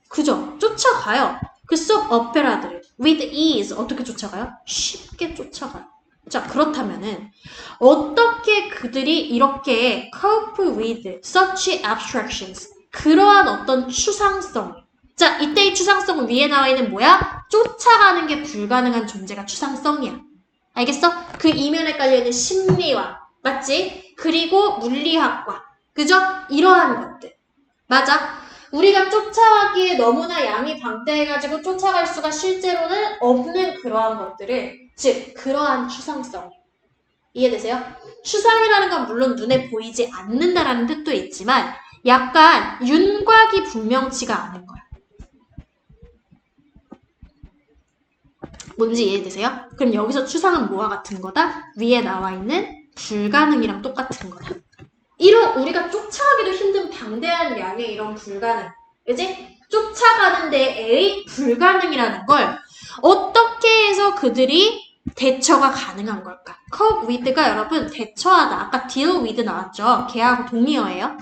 그죠? 쫓아가요. 그 속 오페라들을 with ease 어떻게 쫓아가요? 쉽게 쫓아가요. 자, 그렇다면은 어떻게 그들이 이렇게 cope with such abstractions 그러한 어떤 추상성 자, 이때의 추상성은 위에 나와 있는 뭐야? 쫓아가는 게 불가능한 존재가 추상성이야. 알겠어? 그 이면에 깔려있는 심리와 맞지? 그리고 물리학과 그죠? 이러한 것들 맞아? 우리가 쫓아가기에 너무나 양이 방대해가지고 쫓아갈 수가 실제로는 없는 그러한 것들을 즉 그러한 추상성 이해되세요? 추상이라는 건 물론 눈에 보이지 않는다라는 뜻도 있지만 약간 윤곽이 분명치가 않은 거야. 뭔지 이해되세요? 그럼 여기서 추상은 뭐와 같은 거다? 위에 나와 있는 불가능이랑 똑같은 거다. 이런 우리가 쫓아가기도 힘든 방대한 양의 이런 불가능, 그지? 쫓아가는 데의 불가능이라는 걸 어떻게 해서 그들이 대처가 가능한 걸까? cope with가 여러분 대처하다. 아까 deal with 나왔죠? 걔하고 동의어예요.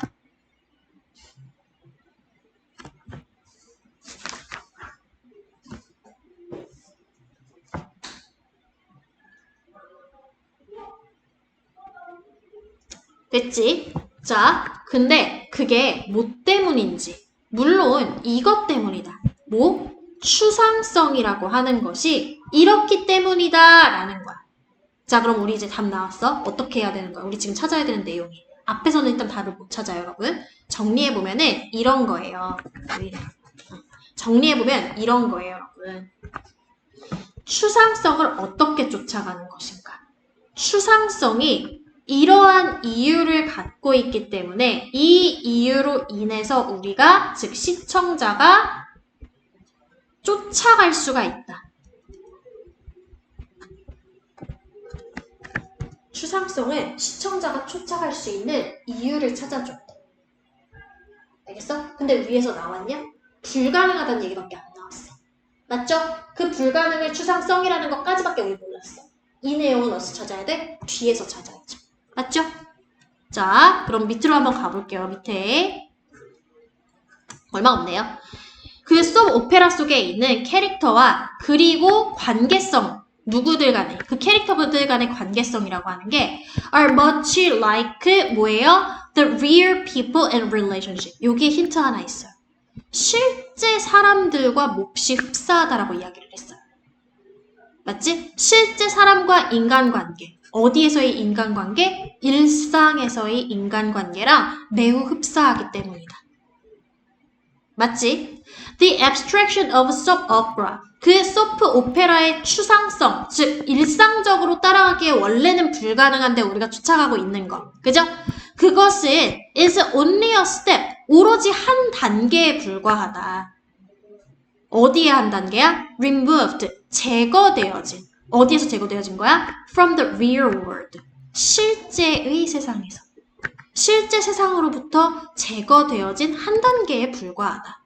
됐지? 자, 근데 그게 뭐 때문인지 물론 이것 때문이다. 뭐? 추상성이라고 하는 것이 이렇기 때문이다 라는 거야. 자, 그럼 우리 이제 답 나왔어? 어떻게 해야 되는 거야? 우리 지금 찾아야 되는 내용이. 앞에서는 일단 답을 못 찾아요, 여러분. 정리해보면은 이런 거예요. 정리해보면 이런 거예요, 여러분. 추상성을 어떻게 쫓아가는 것인가? 추상성이 이러한 이유를 갖고 있기 때문에 이 이유로 인해서 우리가 즉 시청자가 쫓아갈 수가 있다. 추상성은 시청자가 쫓아갈 수 있는 이유를 찾아줘. 알겠어? 근데 위에서 나왔냐? 불가능하다는 얘기밖에 안 나왔어. 맞죠? 그 불가능의 추상성이라는 것까지밖에 우리 몰랐어. 이 내용은 어디서 찾아야 돼? 뒤에서 찾아야죠. 맞죠? 자, 그럼 밑으로 한번 가볼게요. 밑에 얼마 없네요. 그 속 오페라 속에 있는 캐릭터와 그리고 관계성 누구들 간에 그 캐릭터들 간의 관계성이라고 하는 게 are much like 뭐예요? The real people and relationship. 여기에 힌트 하나 있어요. 실제 사람들과 몹시 흡사하다라고 이야기를 했어요. 맞지? 실제 사람과 인간관계. 어디에서의 인간관계? 일상에서의 인간관계랑 매우 흡사하기 때문이다. 맞지? The abstraction of soap opera. 그 소프 오페라의 추상성, 즉 일상적으로 따라가기에 원래는 불가능한데 우리가 쫓아가고 있는 것. 그죠? 그것은 is only a step. 오로지 한 단계에 불과하다. 어디에 한 단계야? removed. 제거되어진. 어디에서 제거되어진 거야? from the real world. 실제의 세상에서. 실제 세상으로부터 제거되어진 한 단계에 불과하다.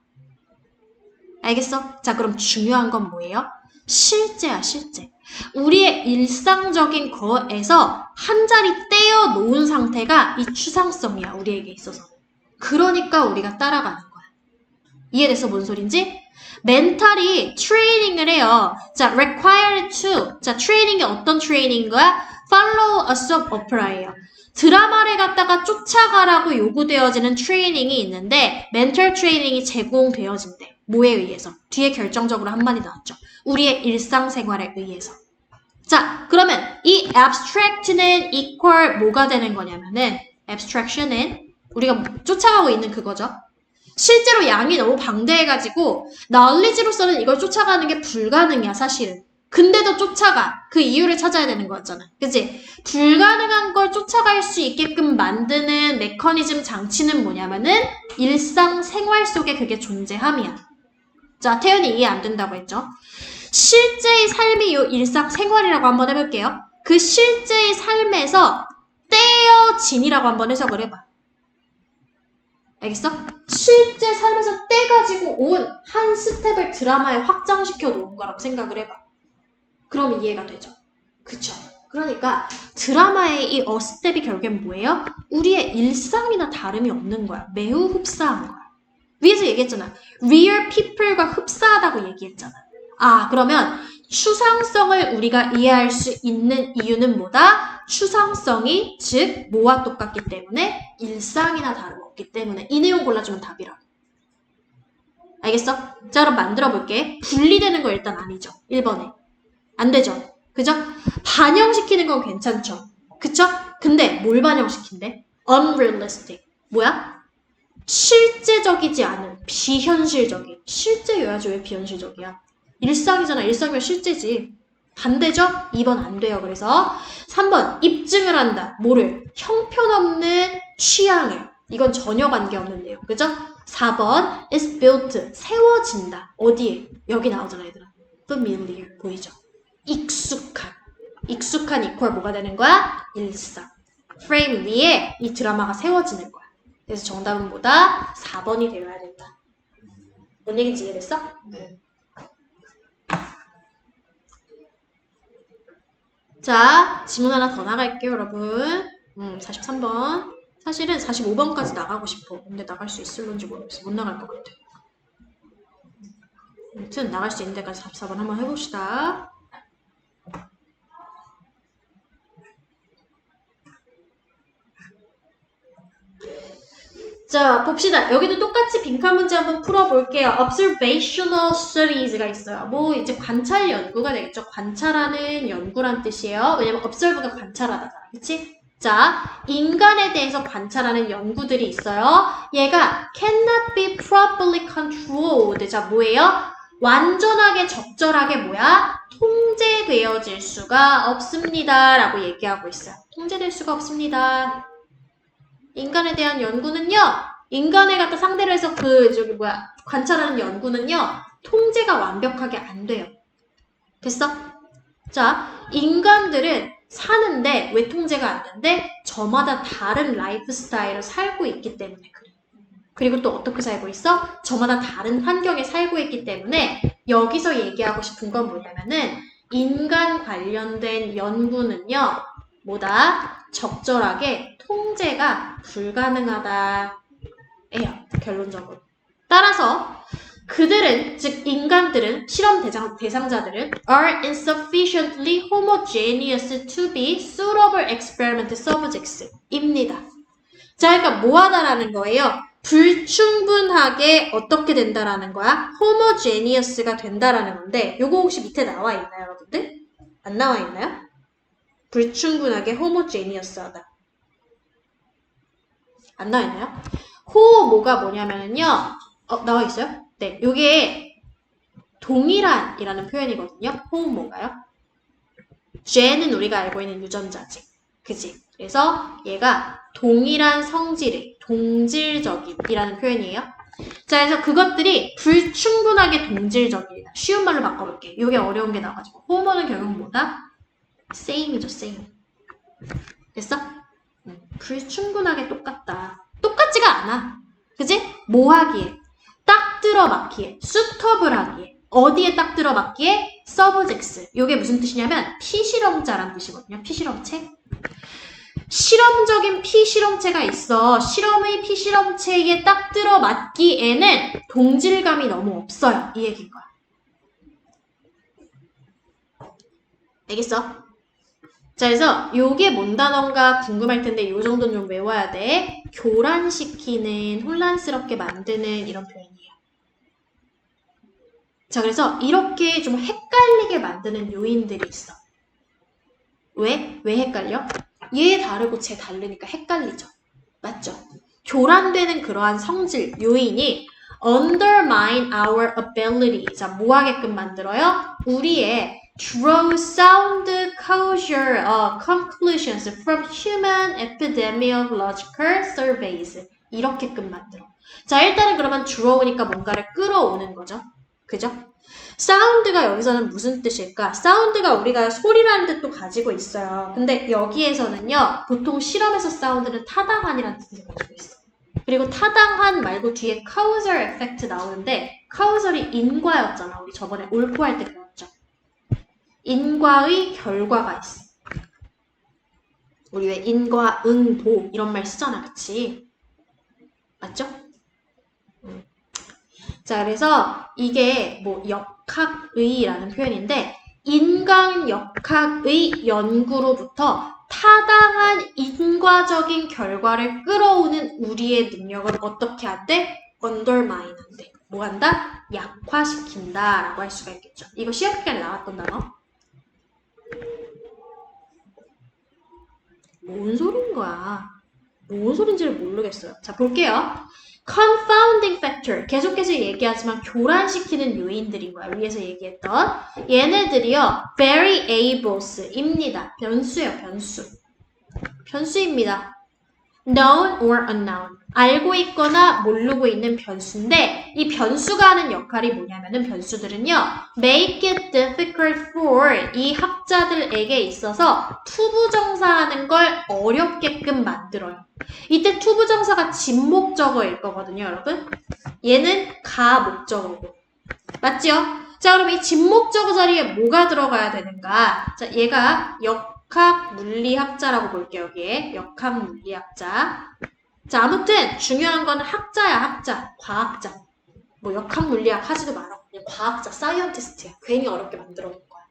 알겠어? 자, 그럼 중요한 건 뭐예요? 실제야, 실제. 우리의 일상적인 거에서 한 자리 떼어 놓은 상태가 이 추상성이야, 우리에게 있어서. 그러니까 우리가 따라가는 거야. 이해됐어? 뭔 소린지? 멘탈이 트레이닝을 해요. 자, required to. 자, 트레이닝이 어떤 트레이닝인 거야? follow a soap opera예요. 드라마를 갖다가 쫓아가라고 요구되어지는 트레이닝이 있는데 멘탈 트레이닝이 제공되어진대. 뭐에 의해서? 뒤에 결정적으로 한마디 나왔죠. 우리의 일상생활에 의해서. 자, 그러면 이 abstract는 equal 뭐가 되는 거냐면은 abstraction은 우리가 쫓아가고 있는 그거죠. 실제로 양이 너무 방대해가지고 knowledge로서는 이걸 쫓아가는 게 불가능이야, 사실은. 근데도 쫓아가. 그 이유를 찾아야 되는 거였잖아. 그치? 불가능한 걸 쫓아갈 수 있게끔 만드는 메커니즘 장치는 뭐냐면은 일상생활 속에 그게 존재함이야. 자, 태연이 이해 안 된다고 했죠? 실제의 삶이 요 일상생활이라고 한번 해볼게요. 그 실제의 삶에서 떼어진이라고 한번 해석을 해봐. 알겠어? 실제 삶에서 떼가지고 온 한 스텝을 드라마에 확장시켜 놓은 거라고 생각을 해봐. 그럼 이해가 되죠? 그쵸? 그러니까 드라마의 이 어스텝이 결국엔 뭐예요? 우리의 일상이나 다름이 없는 거야. 매우 흡사한 거야. 위에서 얘기했잖아. real people과 흡사하다고 얘기했잖아. 아, 그러면 추상성을 우리가 이해할 수 있는 이유는 뭐다? 추상성이 즉 뭐와 똑같기 때문에 일상이나 다름없기 때문에 이 내용 골라주면 답이라고. 알겠어? 자, 그럼 만들어 볼게. 분리되는 거 일단 아니죠. 1번에. 안 되죠. 그죠? 반영시키는 건 괜찮죠. 그쵸? 근데 뭘 반영시킨대? unrealistic. 뭐야? 실제적이지 않은, 비현실적인. 실제여야지 왜 비현실적이야? 일상이잖아. 일상이면 실제지. 반대죠? 2번 안 돼요. 그래서 3번 입증을 한다. 뭐를? 형편없는 취향을. 이건 전혀 관계없는 내용. 그죠? 4번 is built. 세워진다. 어디에? 여기 나오잖아 얘들아. familiar. 보이죠? 익숙한. 익숙한 이퀄 뭐가 되는 거야? 일상. 프레임 위에 이 드라마가 세워지는 거야. 그래서 정답은 뭐다? 4번이 되어야 된다. 뭔 얘기인지 이해됐어? 네. 자, 질문 하나 더 나갈게요, 여러분. 43번. 사실은 45번까지 나가고 싶어. 근데 나갈 수 있을런지 모르겠어. 못 나갈 것 같아. 아무튼 나갈 수 있는 데까지 44번 한번 해봅시다. 자, 봅시다. 여기도 똑같이 빈칸 문제 한번 풀어볼게요. Observational studies가 있어요. 뭐 이제 관찰 연구가 되겠죠. 관찰하는 연구란 뜻이에요. 왜냐면 observe가 관찰하다잖아. 그치? 자, 인간에 대해서 관찰하는 연구들이 있어요. 얘가 cannot be properly controlled. 자, 뭐예요? 완전하게 적절하게 뭐야? 통제되어질 수가 없습니다. 라고 얘기하고 있어요. 통제될 수가 없습니다. 인간에 대한 연구는요, 인간에 갖다 상대로 해서 관찰하는 연구는요, 통제가 완벽하게 안 돼요. 됐어? 자, 인간들은 사는데 왜 통제가 안 되는데? 저마다 다른 라이프 스타일을 살고 있기 때문에 그래. 그리고 또 어떻게 살고 있어? 저마다 다른 환경에 살고 있기 때문에 여기서 얘기하고 싶은 건 뭐냐면은 인간 관련된 연구는요, 뭐다? 적절하게 통제가 불가능하다. 예요. 결론적으로. 따라서 그들은, 즉 인간들은, 실험 대상자들은 are insufficiently homogeneous to be suitable experiment subjects 입니다. 자, 그러니까 뭐하다라는 거예요? 불충분하게 어떻게 된다라는 거야? homogeneous가 된다라는 건데 요거 혹시 밑에 나와 있나요, 여러분들? 안 나와 있나요? 불충분하게 homogeneous하다. 안 나와 있나요? 호모가 뭐냐면요. 나와 있어요? 네, 요게 동일한이라는 표현이거든요. 호모가요. 쟤는 우리가 알고 있는 유전자지. 그지? 그래서 얘가 동일한 성질의 동질적이라는 표현이에요. 자, 그래서 그것들이 불충분하게 동질적이다. 쉬운 말로 바꿔볼게. 이게 어려운 게 나와가지고. 호모는 결국 뭐다? same이죠, same. 됐어? 불충분하게 똑같다. 똑같지가 않아. 그지? 뭐 하기에? 딱 들어맞기에. suitable하기에. 어디에 딱 들어맞기에? subjects. 이게 무슨 뜻이냐면 피실험자란 뜻이거든요. 피실험체. 실험적인 피실험체가 있어. 실험의 피실험체에 딱 들어맞기에는 동질감이 너무 없어요. 이 얘기인 거야. 알겠어? 자, 그래서 요게 뭔 단어인가 궁금할 텐데 요 정도는 좀 외워야 돼. 교란시키는, 혼란스럽게 만드는 이런 표현이에요. 자, 그래서 이렇게 좀 헷갈리게 만드는 요인들이 있어. 왜? 왜 헷갈려? 얘 다르고 쟤 다르니까 헷갈리죠. 맞죠? 교란되는 그러한 성질, 요인이 undermine our ability. 자, 뭐 하게끔 만들어요? 우리의 draw sound causal conclusions from human epidemiological surveys. 이렇게끔 만들어. 자, 일단은 그러면 draw니까 뭔가를 끌어오는 거죠. 그죠? 사운드가 여기서는 무슨 뜻일까? 사운드가 우리가 소리라는 뜻도 가지고 있어요. 근데 여기에서는요, 보통 실험에서 사운드는 타당한이라는 뜻을 가지고 있어. 그리고 타당한 말고 뒤에 causal effect 나오는데, causal이 인과였잖아. 우리 저번에 옳고 할 때 배웠죠. 인과의 결과가 있어. 우리 왜 인과, 응, 보 이런 말 쓰잖아. 그치? 맞죠? 자, 그래서 이게 뭐 역학의라는 표현인데 인간 역학의 연구로부터 타당한 인과적인 결과를 끌어오는 우리의 능력을 어떻게 한대? undermine 한대. 뭐 한다? 약화시킨다 라고 할 수가 있겠죠. 이거 시험 기간에 나왔던 단어. 뭔 소린 거야? 뭔 소린지를 모르겠어요. 자, 볼게요. confounding factor. 계속해서 얘기하지만 교란시키는 요인들인 거야. 위에서 얘기했던. 얘네들이요. variables입니다. 변수예요, 변수. 변수입니다. known or unknown. 알고 있거나 모르고 있는 변수인데 이 변수가 하는 역할이 뭐냐면은 변수들은요. make it difficult for 이 학자들에게 있어서 투부정사하는 걸 어렵게끔 만들어요. 이때 투부정사가 진목적어일 거거든요, 여러분. 얘는 가목적어고. 맞죠? 자, 그럼 이 진목적어 자리에 뭐가 들어가야 되는가? 자, 얘가 역학물리학자라고 볼게요, 여기에. 역학물리학자. 자, 아무튼 중요한 건 학자야, 학자. 과학자. 뭐 역학물리학 하지도 말아. 그냥 과학자, 사이언티스트야. 괜히 어렵게 만들어 놓은 거야.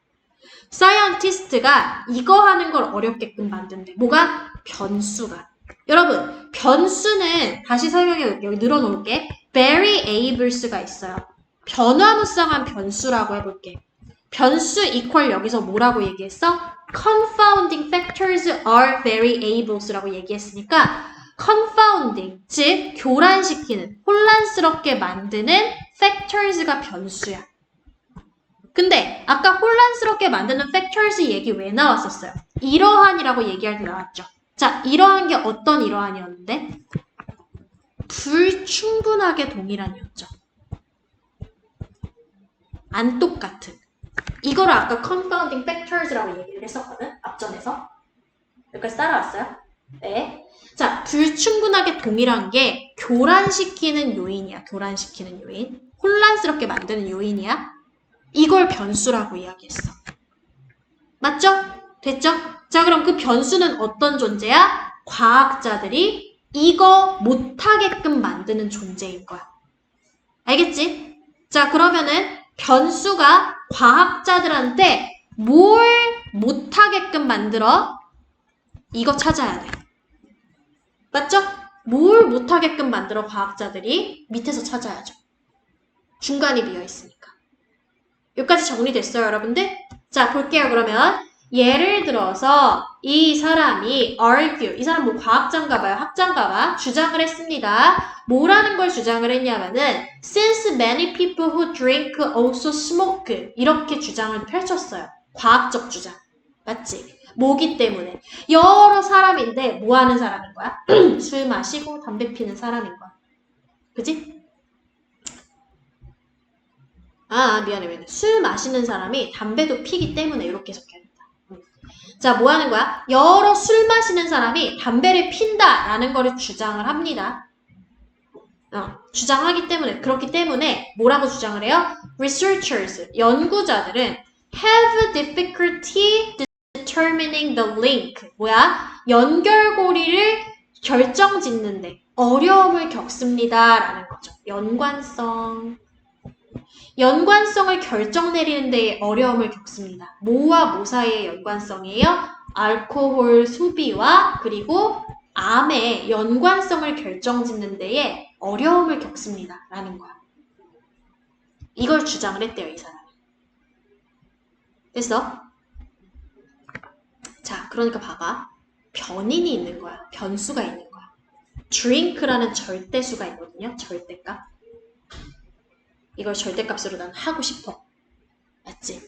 사이언티스트가 이거 하는 걸 어렵게끔 만든대. 뭐가? 변수가. 여러분, 변수는 다시 설명해 여기 늘어놓을게. variables가 있어요. 변화무쌍한 변수라고 해볼게. 변수 equal 여기서 뭐라고 얘기했어? confounding factors are variables라고 얘기했으니까 confounding, 즉 교란시키는, 혼란스럽게 만드는 factors가 변수야. 근데 아까 혼란스럽게 만드는 factors 얘기 왜 나왔었어요? 이러한이라고 얘기할 때 나왔죠. 자, 이러한 게 어떤 이러한이었는데? 불충분하게 동일한이었죠. 안 똑같은. 이거를 아까 confounding factors라고 얘기를 했었거든. 앞전에서. 여기까지 따라왔어요? 네. 자, 불충분하게 동일한 게 교란시키는 요인이야. 교란시키는 요인. 혼란스럽게 만드는 요인이야. 이걸 변수라고 이야기했어. 맞죠? 됐죠? 자, 그럼 그 변수는 어떤 존재야? 과학자들이 이거 못하게끔 만드는 존재인 거야. 알겠지? 자, 그러면은 변수가 과학자들한테 뭘 못하게끔 만들어? 이거 찾아야 돼. 맞죠? 뭘 못하게끔 만들어 과학자들이? 밑에서 찾아야죠. 중간이 비어있으니까. 여기까지 정리됐어요, 여러분들? 자, 볼게요, 그러면. 예를 들어서 이 사람이 argue, 이 사람 뭐 과학자인가 봐요, 학자인가 봐, 주장을 했습니다. 뭐라는 걸 주장을 했냐면은 since many people who drink also smoke 이렇게 주장을 펼쳤어요. 과학적 주장. 맞지? 뭐기 때문에. 여러 사람인데 뭐 하는 사람인 거야? 술 마시고 담배 피는 사람인 거야. 그지? 미안해. 술 마시는 사람이 담배도 피기 때문에 이렇게 적혀있다. 자, 뭐 하는 거야? 여러 술 마시는 사람이 담배를 핀다라는 거를 주장을 합니다. 주장하기 때문에, 그렇기 때문에 뭐라고 주장을 해요? Researchers, 연구자들은 have difficulty determining the link. 뭐야? 연결고리를 결정짓는데 어려움을 겪습니다. 라는 거죠. 연관성을 결정 내리는 데에 어려움을 겪습니다. 뭐와 뭐 사이의 연관성이에요? 알코올 소비와 그리고 암의 연관성을 결정짓는 데에 어려움을 겪습니다. 라는 거야. 이걸 주장을 했대요, 이 사람이. 됐어? 자, 그러니까 봐봐. 변인이 있는 거야. 변수가 있는 거야. drink라는 절대수가 있거든요. 절대값. 이걸 절대값으로 난 하고 싶어. 맞지?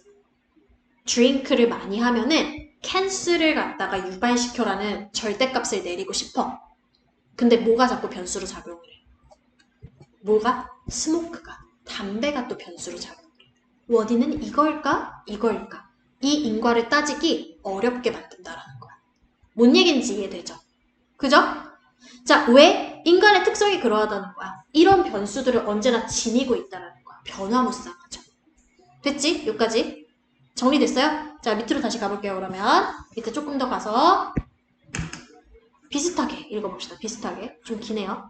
drink를 많이 하면은 cancer을 갖다가 유발시켜라는 절대값을 내리고 싶어. 근데 뭐가 자꾸 변수로 작용을 해? 뭐가? 스모크가. 담배가 또 변수로 작용을 해. 원인은 이걸까? 이걸까? 이 인과를 따지기 어렵게 만든다라는 거야. 뭔 얘기인지 이해되죠? 그죠? 자, 왜? 인간의 특성이 그러하다는 거야. 이런 변수들을 언제나 지니고 있다는 거야. 변화무쌍하죠. 됐지? 여기까지. 정리됐어요? 자, 밑으로 다시 가볼게요. 그러면 밑에 조금 더 가서 비슷하게 읽어봅시다. 비슷하게. 좀 기네요.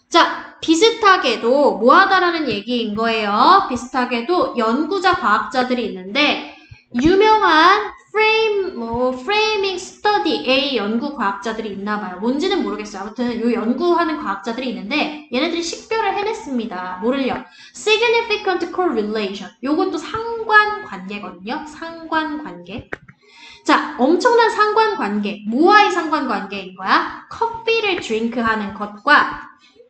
자, 비슷하게도 뭐하다라는 얘기인 거예요. 비슷하게도 연구자 과학자들이 있는데 유명한 프레이밍 스터디의 연구 과학자들이 있나 봐요. 뭔지는 모르겠어요. 아무튼 요 연구하는 과학자들이 있는데 얘네들이 식별을 해냈습니다. 뭐를요? Significant correlation. 요것도 상관관계거든요. 상관관계. 자, 엄청난 상관관계. 뭐와의 상관관계인 거야? 커피를 드링크하는 것과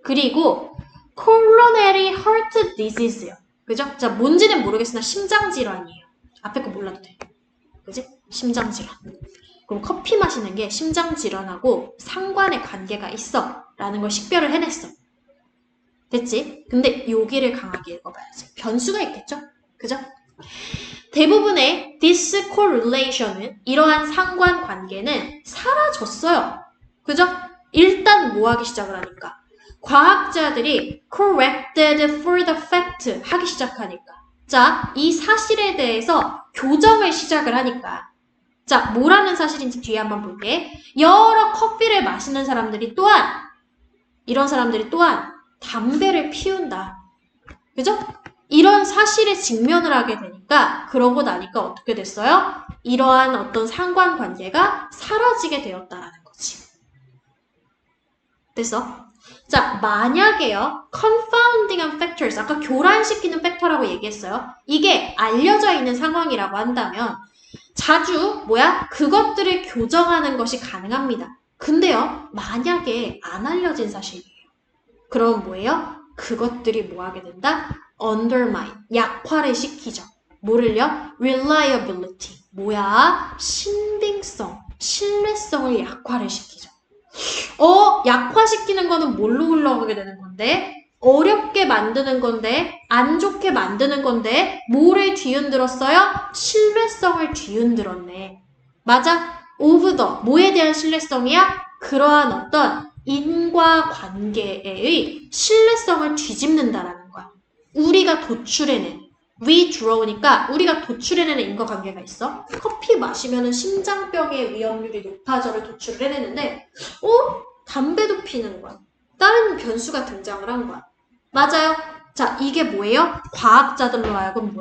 그리고 coronary heart disease요. 그죠? 자, 뭔지는 모르겠으나 심장질환이에요. 앞에 거 몰라도 돼. 그지? 심장질환. 그럼 커피 마시는 게 심장질환하고 상관의 관계가 있어. 라는 걸 식별을 해냈어. 됐지? 근데 여기를 강하게 읽어봐야지. 변수가 있겠죠? 그죠? 대부분의 this correlation은 이러한 상관관계는 사라졌어요. 그죠? 일단 뭐 하기 시작을 하니까 과학자들이 corrected for the fact 하기 시작하니까 자, 이 사실에 대해서 교정을 시작을 하니까 자, 뭐라는 사실인지 뒤에 한번 볼게. 여러 커피를 마시는 사람들이 또한 이런 사람들이 또한 담배를 피운다. 그죠? 이런 사실에 직면을 하게 되니까 그러고 나니까 어떻게 됐어요? 이러한 어떤 상관관계가 사라지게 되었다라는 거지. 됐어? 자, 만약에요. confounding factors, 아까 교란시키는 팩터라고 얘기했어요. 이게 알려져 있는 상황이라고 한다면 자주 그것들을 교정하는 것이 가능합니다. 근데요. 만약에 안 알려진 사실이에요. 그럼 뭐예요? 그것들이 뭐하게 된다? undermine, 약화를 시키죠. 뭐를요? reliability, 신빙성, 신뢰성을 약화를 시키죠. 약화시키는 거는 뭘로 흘러가게 되는 건데? 어렵게 만드는 건데, 안 좋게 만드는 건데, 뭐를 뒤흔들었어요? 신뢰성을 뒤흔들었네. 맞아? of the, 뭐에 대한 신뢰성이야? 그러한 어떤 인과관계의 신뢰성을 뒤집는다라는 거야. 우리가 도출해낸, withdraw니까 우리가 도출해내는 인과관계가 있어. 커피 마시면 심장병의 위험률이 높아져를 도출을 해내는데 담배도 피는 거야. 다른 변수가 등장을 한 거야. 맞아요? 자, 이게 뭐예요? 과학자들로 하여금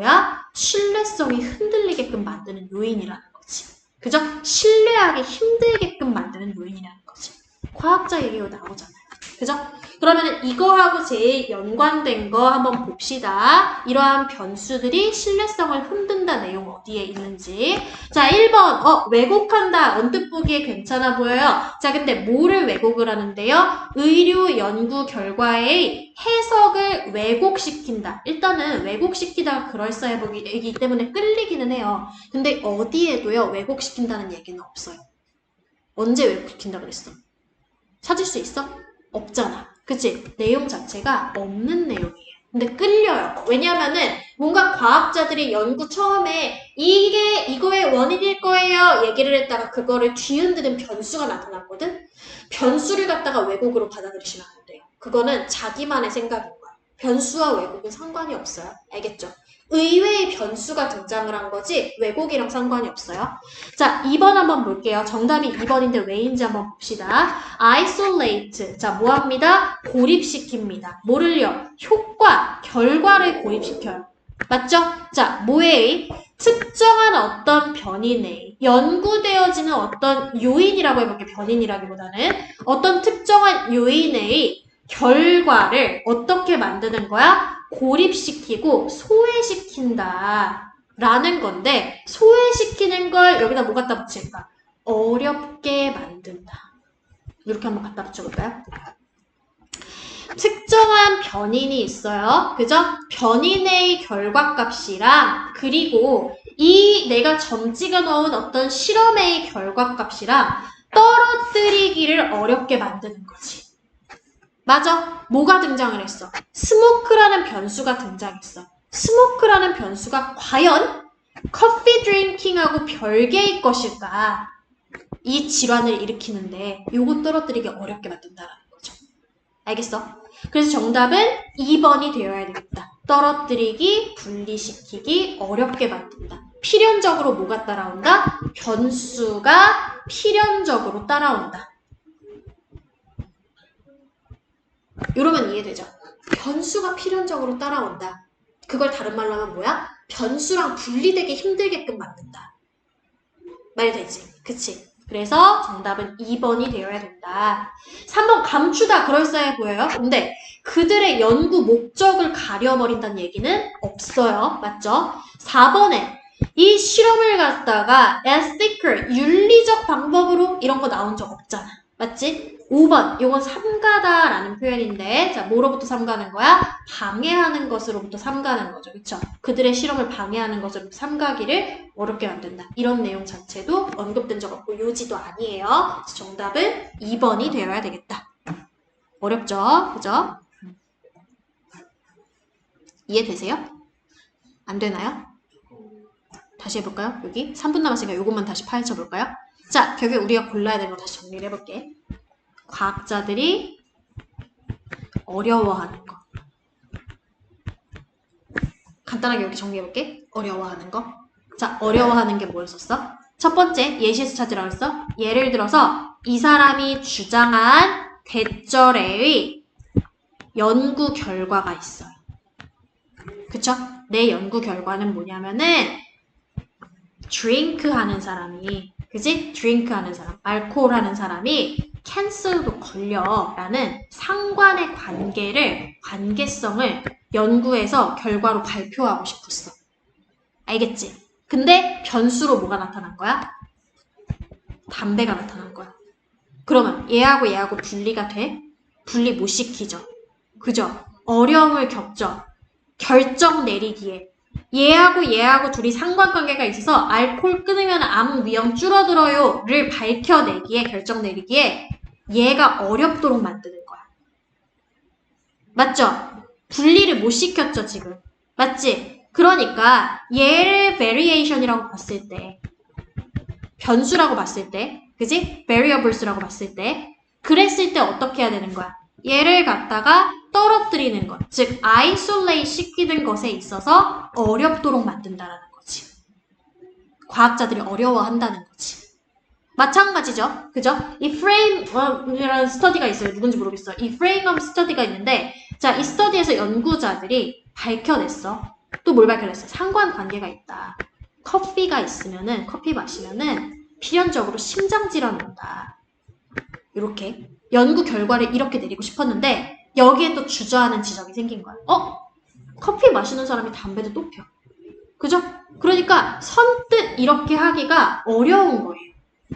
신뢰성이 흔들리게끔 만드는 요인이라는 거지. 그죠? 신뢰하기 힘들게끔 만드는 요인이라는 거지. 과학자 얘기가 나오잖아요. 그죠? 그러면 이거하고 제일 연관된 거 한번 봅시다. 이러한 변수들이 신뢰성을 흔든다 내용 어디에 있는지. 자, 1번. 왜곡한다. 언뜻 보기에 괜찮아 보여요. 자, 근데 뭐를 왜곡을 하는데요? 의료 연구 결과의 해석을 왜곡시킨다. 일단은 왜곡시키다가 그럴싸해 보이기 때문에 끌리기는 해요. 근데 어디에도요, 왜곡시킨다는 얘기는 없어요. 언제 왜곡시킨다 그랬어? 찾을 수 있어? 없잖아. 그치? 내용 자체가 없는 내용이에요. 근데 끌려요. 왜냐면은 뭔가 과학자들이 연구 처음에 이거의 원인일 거예요 얘기를 했다가 그거를 뒤흔드는 변수가 나타났거든? 변수를 갖다가 왜곡으로 받아들이시면 안 돼요. 그거는 자기만의 생각인 거야. 변수와 왜곡은 상관이 없어요. 알겠죠? 의외의 변수가 등장을 한 거지 왜곡이랑 상관이 없어요. 자, 2번 한번 볼게요. 정답이 2번인데 왜인지 한번 봅시다. isolate. 자, 뭐합니다? 고립시킵니다. 뭐를요? 효과, 결과를 고립시켜요. 맞죠? 자, 뭐에? 특정한 어떤 변인에 연구되어지는 어떤 요인이라고 해볼게요. 변인이라기보다는 어떤 특정한 요인의 결과를 어떻게 만드는 거야? 고립시키고 소외시킨다 라는 건데 소외시키는 걸 여기다 뭐 갖다 붙일까? 어렵게 만든다. 이렇게 한번 갖다 붙여볼까요? 특정한 변인이 있어요. 그죠? 변인의 결과값이랑 그리고 이 내가 점 찍어 놓은 어떤 실험의 결과값이랑 떨어뜨리기를 어렵게 만드는 거지. 맞아. 뭐가 등장을 했어? 스모크라는 변수가 등장했어. 스모크라는 변수가 과연 커피 드링킹하고 별개의 것일까? 이 질환을 일으키는데 요거 떨어뜨리기 어렵게 만든다라는 거죠. 알겠어? 그래서 정답은 2번이 되어야 되겠다. 떨어뜨리기, 분리시키기, 어렵게 만든다. 필연적으로 뭐가 따라온다? 변수가 필연적으로 따라온다. 이러면 이해되죠? 변수가 필연적으로 따라온다. 그걸 다른 말로 하면 뭐야? 변수랑 분리되기 힘들게끔 만든다. 말 되지? 그치? 그래서 정답은 2번이 되어야 된다. 3번 감추다 그럴싸해 보여요. 근데 그들의 연구 목적을 가려버린다는 얘기는 없어요. 맞죠? 4번에 이 실험을 갖다가 ethical, 윤리적 방법으로 이런 거 나온 적 없잖아. 맞지? 5번, 요건 삼가다라는 표현인데, 자, 뭐로부터 삼가는 거야? 방해하는 것으로부터 삼가는 거죠. 그쵸? 그들의 실험을 방해하는 것으로부터 삼가기를 어렵게 만든다. 이런 내용 자체도 언급된 적 없고, 요지도 아니에요. 그래서 정답은 2번이 되어야 되겠다. 어렵죠? 그죠? 이해되세요? 안 되나요? 다시 해볼까요? 여기 3분 남았으니까 요것만 다시 파헤쳐볼까요? 자, 결국 우리가 골라야 되는 거 다시 정리를 해볼게. 과학자들이 어려워하는 거. 간단하게 이렇게 정리해볼게. 어려워하는 거. 자, 어려워하는 게 뭐였었어? 첫 번째, 예시에서 찾으라고 했어. 예를 들어서 이 사람이 주장한 대절의 연구 결과가 있어요. 그쵸? 내 연구 결과는 뭐냐면은 드링크 하는 사람이, 그지? 드링크 하는 사람, 알코올 하는 사람이 캔서도 걸려라는 상관의 관계성을 연구해서 결과로 발표하고 싶었어. 알겠지? 근데 변수로 뭐가 나타난 거야? 담배가 나타난 거야. 그러면 얘하고 얘하고 분리가 돼? 분리 못 시키죠. 그죠? 어려움을 겪죠. 결정 내리기에. 얘하고 둘이 상관관계가 있어서 알코올 끊으면 암 위험 줄어들어요를 밝혀내기에, 결정 내리기에 얘가 어렵도록 만드는 거야. 맞죠? 분리를 못 시켰죠, 지금. 맞지? 그러니까 얘를 variation이라고 봤을 때, 변수라고 봤을 때, 그지? variables라고 봤을 때, 그랬을 때 어떻게 해야 되는 거야? 얘를 갖다가 떨어뜨리는 것, 즉 isolate 시키는 것에 있어서 어렵도록 만든다라는 거지. 과학자들이 어려워한다는 거지. 마찬가지죠. 그죠? 이 프레임이라는 스터디가 있어요. 누군지 모르겠어요. 이 프레임업 스터디가 있는데, 자, 이 스터디에서 연구자들이 밝혀냈어. 또 뭘 밝혀냈어? 상관관계가 있다. 커피 마시면은 필연적으로 심장질환이 온다. 이렇게 연구 결과를 이렇게 내리고 싶었는데 여기에 또 주저하는 지점이 생긴 거야. 커피 마시는 사람이 담배도 또 펴. 그죠? 그러니까 선뜻 이렇게 하기가 어려운 거예요.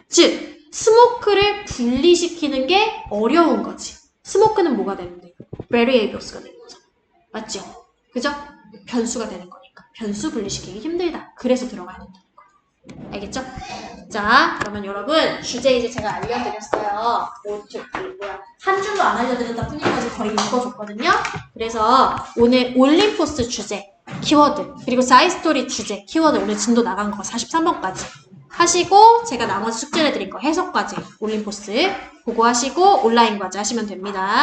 즉, 스모크를 분리시키는 게 어려운 거지. 스모크는 뭐가 되는데? variables가 되는 거잖아. 맞죠? 그죠? 변수가 되는 거니까. 변수 분리시키기 힘들다. 그래서 들어가야 된다는 거야. 알겠죠? 자, 그러면 여러분 주제 이제 제가 알려드렸어요. 한 줄도 안 알려드렸다 뿐이까지 거의 읽어줬거든요. 그래서 오늘 올림포스 주제, 키워드, 그리고 사이스토리 주제, 키워드 오늘 진도 나간 거 43번까지 하시고 제가 나머지 숙제를 드릴 거 해석까지 올림포스 보고 하시고 온라인 과제 하시면 됩니다.